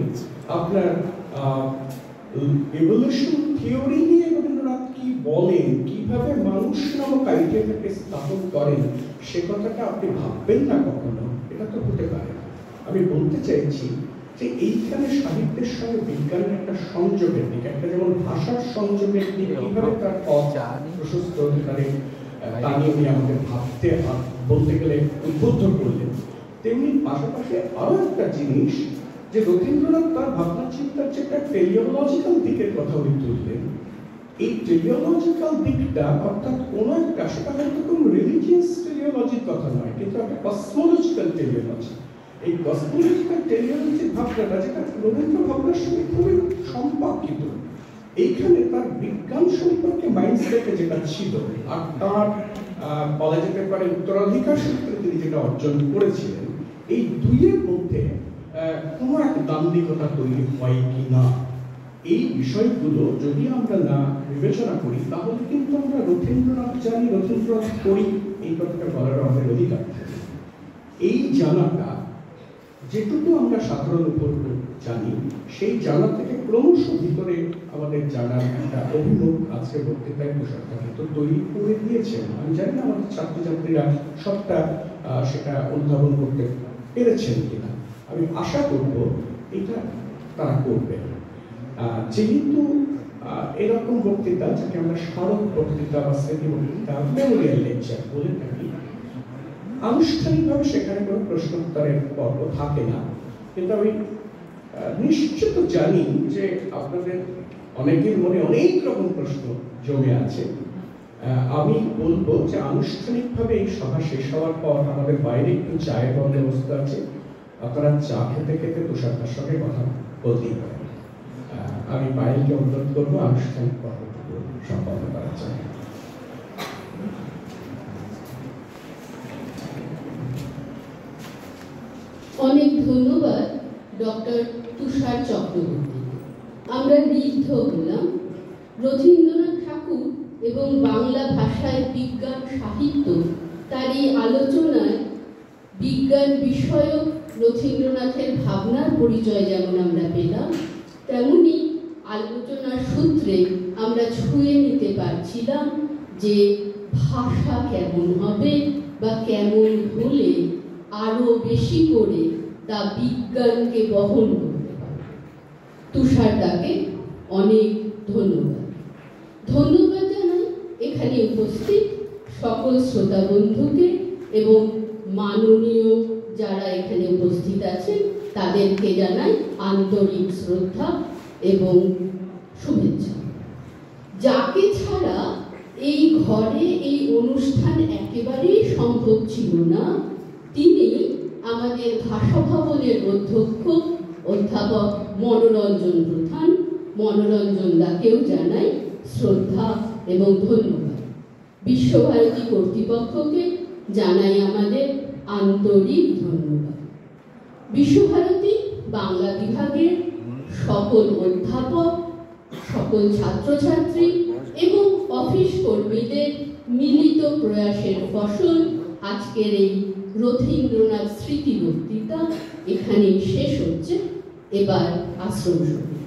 আপনার ইভলিউশন থিওরি নিয়ে রবীন্দ্রনাথ কি বলেন, কিভাবে মানুষ নামক আইডিয়াটাকে স্থাপন করেন, সে কথাটা আপনি ভাববেন না কখনো, এটা তো হতে পারে না। আমি বলতে চাইছি যে এইখানে সাহিত্যের সঙ্গে বিজ্ঞানের একটা সংযোগের দিক, একটা যেমন ভাষার সংযোগের দিক, কিভাবে তার পথ প্রশস্ত হতে পারে তা নিয়ে আমাদের ভাবতে, বলতে গেলে উদ্বুদ্ধ করলেন। তেমনি পাশাপাশি আরো একটা জিনিস যে রবীন্দ্রনাথ তার ভাবনা চিন্তার যে একটা টেলিওলজিক্যাল দিকের কথা উনি তুললেন, এই টেলিওলজিক্যাল দিকটা অর্থাৎ কোন একটা, সেটা হয়তো কোনো রিলিজিয়াস টেলিওলজির কথা নয়, কিন্তু একটা কসমোলজিক্যাল টেলিওলজি। এই কসমোলজিক্যাল টেলিওলজির ভাবনাটা যেটা রবীন্দ্র ভাবনার সঙ্গে খুবই সম্পর্কিত, এইখানে তার বিজ্ঞান সম্পর্কে মাইন্ডসেটে যেটা ছিল আর তার বলা যেতে পারে উত্তরাধিকার সূত্রে তিনি যেটা অর্জন করেছিলেন, এই দুইয়ের মধ্যে কোনো এক দাম্ভিকতা তৈরি হয় কি না, এই বিষয়গুলো যদি আমরা না বিবেচনা করি তাহলে কিন্তু আমরা রথীন্দ্রনাথ জানি, রথীন্দ্রনাথ করি, এই কথাটা বলার আমাদের অধিকার থাকে। এই জানাটা যেটুকু আমরা সাধারণ উপর জানি, সেই জানা থেকে ক্রমশ ভিতরে আমাদের জানার একটা অভিমুখ আজকে বক্তৃতায় প্রসারটা তো তৈরি করে দিয়েছেন। আমি জানি না আমাদের ছাত্রছাত্রীরা সবটা সেটা উদ্ভাবন করতে পেরেছেন কিনা, আমি আশা করব এটা তারা করবে। যেহেতু এরকম বক্তৃতা, যাকে আমরা স্মারক বক্তৃতা বা স্মৃতি বক্তৃতা, মেমোরিয়াল লেকচার বলে থাকি, আনুষ্ঠানিকভাবে সেখানে কোনো প্রশ্নোত্তরের পর্ব থাকে না, কিন্তু আমি নিশ্চিত জানি যে আপনাদের অনেকের মনে অনেক রকম প্রশ্ন জমে আছে। আমি বলবো যে আনুষ্ঠানিকভাবে এই সভা শেষ হওয়ার পর আমাদের বাইরে একটু চায়ের বন্দোবস্ত আছে, আপনারা চা খেতে খেতে তুষারটার সঙ্গে কথা বলতেই পারেন। আমি পায়েলকে অনুরোধ করবো আনুষ্ঠানিক পর্বটুকু সম্পন্ন করার জন্য। অনেক ধন্যবাদ ডক্টর তুষার চক্রবর্তী। আমরা ঋদ্ধ হলাম রথীন্দ্রনাথ ঠাকুর এবং বাংলা ভাষায় বিজ্ঞান সাহিত্য, তার এই আলোচনায় বিজ্ঞান বিষয়ক রথীন্দ্রনাথের ভাবনার পরিচয় যেমন আমরা পেলাম, তেমনি আলোচনার সূত্রে আমরা ছুঁয়ে নিতে পারছিলাম যে ভাষা কেমন হবে বা কেমন হলে আরো বেশি করে তা বিজ্ঞানকে বহন করতে পারে। তুষারদাকে অনেক ধন্যবাদ। ধন্যবাদ জানাই এখানে উপস্থিত সকল শ্রোতা বন্ধুকে এবং মাননীয় যারা এখানে উপস্থিত আছেন তাদেরকে জানাই আন্তরিক শ্রদ্ধা এবং শুভেচ্ছা। যাকে ছাড়া এই ঘরে এই অনুষ্ঠান একেবারেই সম্ভব ছিল না, তিনি আমাদের ভাষা ভবনের অধ্যক্ষ অধ্যাপক মনোরঞ্জন প্রধান। মনোরঞ্জন দাকেও জানাই শ্রদ্ধা এবং ধন্যবাদ। বিশ্বভারতী কর্তৃপক্ষকে জানাই আমাদের আন্তরিক ধন্যবাদ। বিশ্বভারতী বাংলা বিভাগের সকল অধ্যাপক, সকল ছাত্রছাত্রী এবং অফিস কর্মীদের মিলিত প্রয়াসের ফসল আজকের এই রথীন্দ্রনাথ স্মৃতি বক্তৃতা এখানেই শেষ হচ্ছে। এবার আশ্রম সমিতি।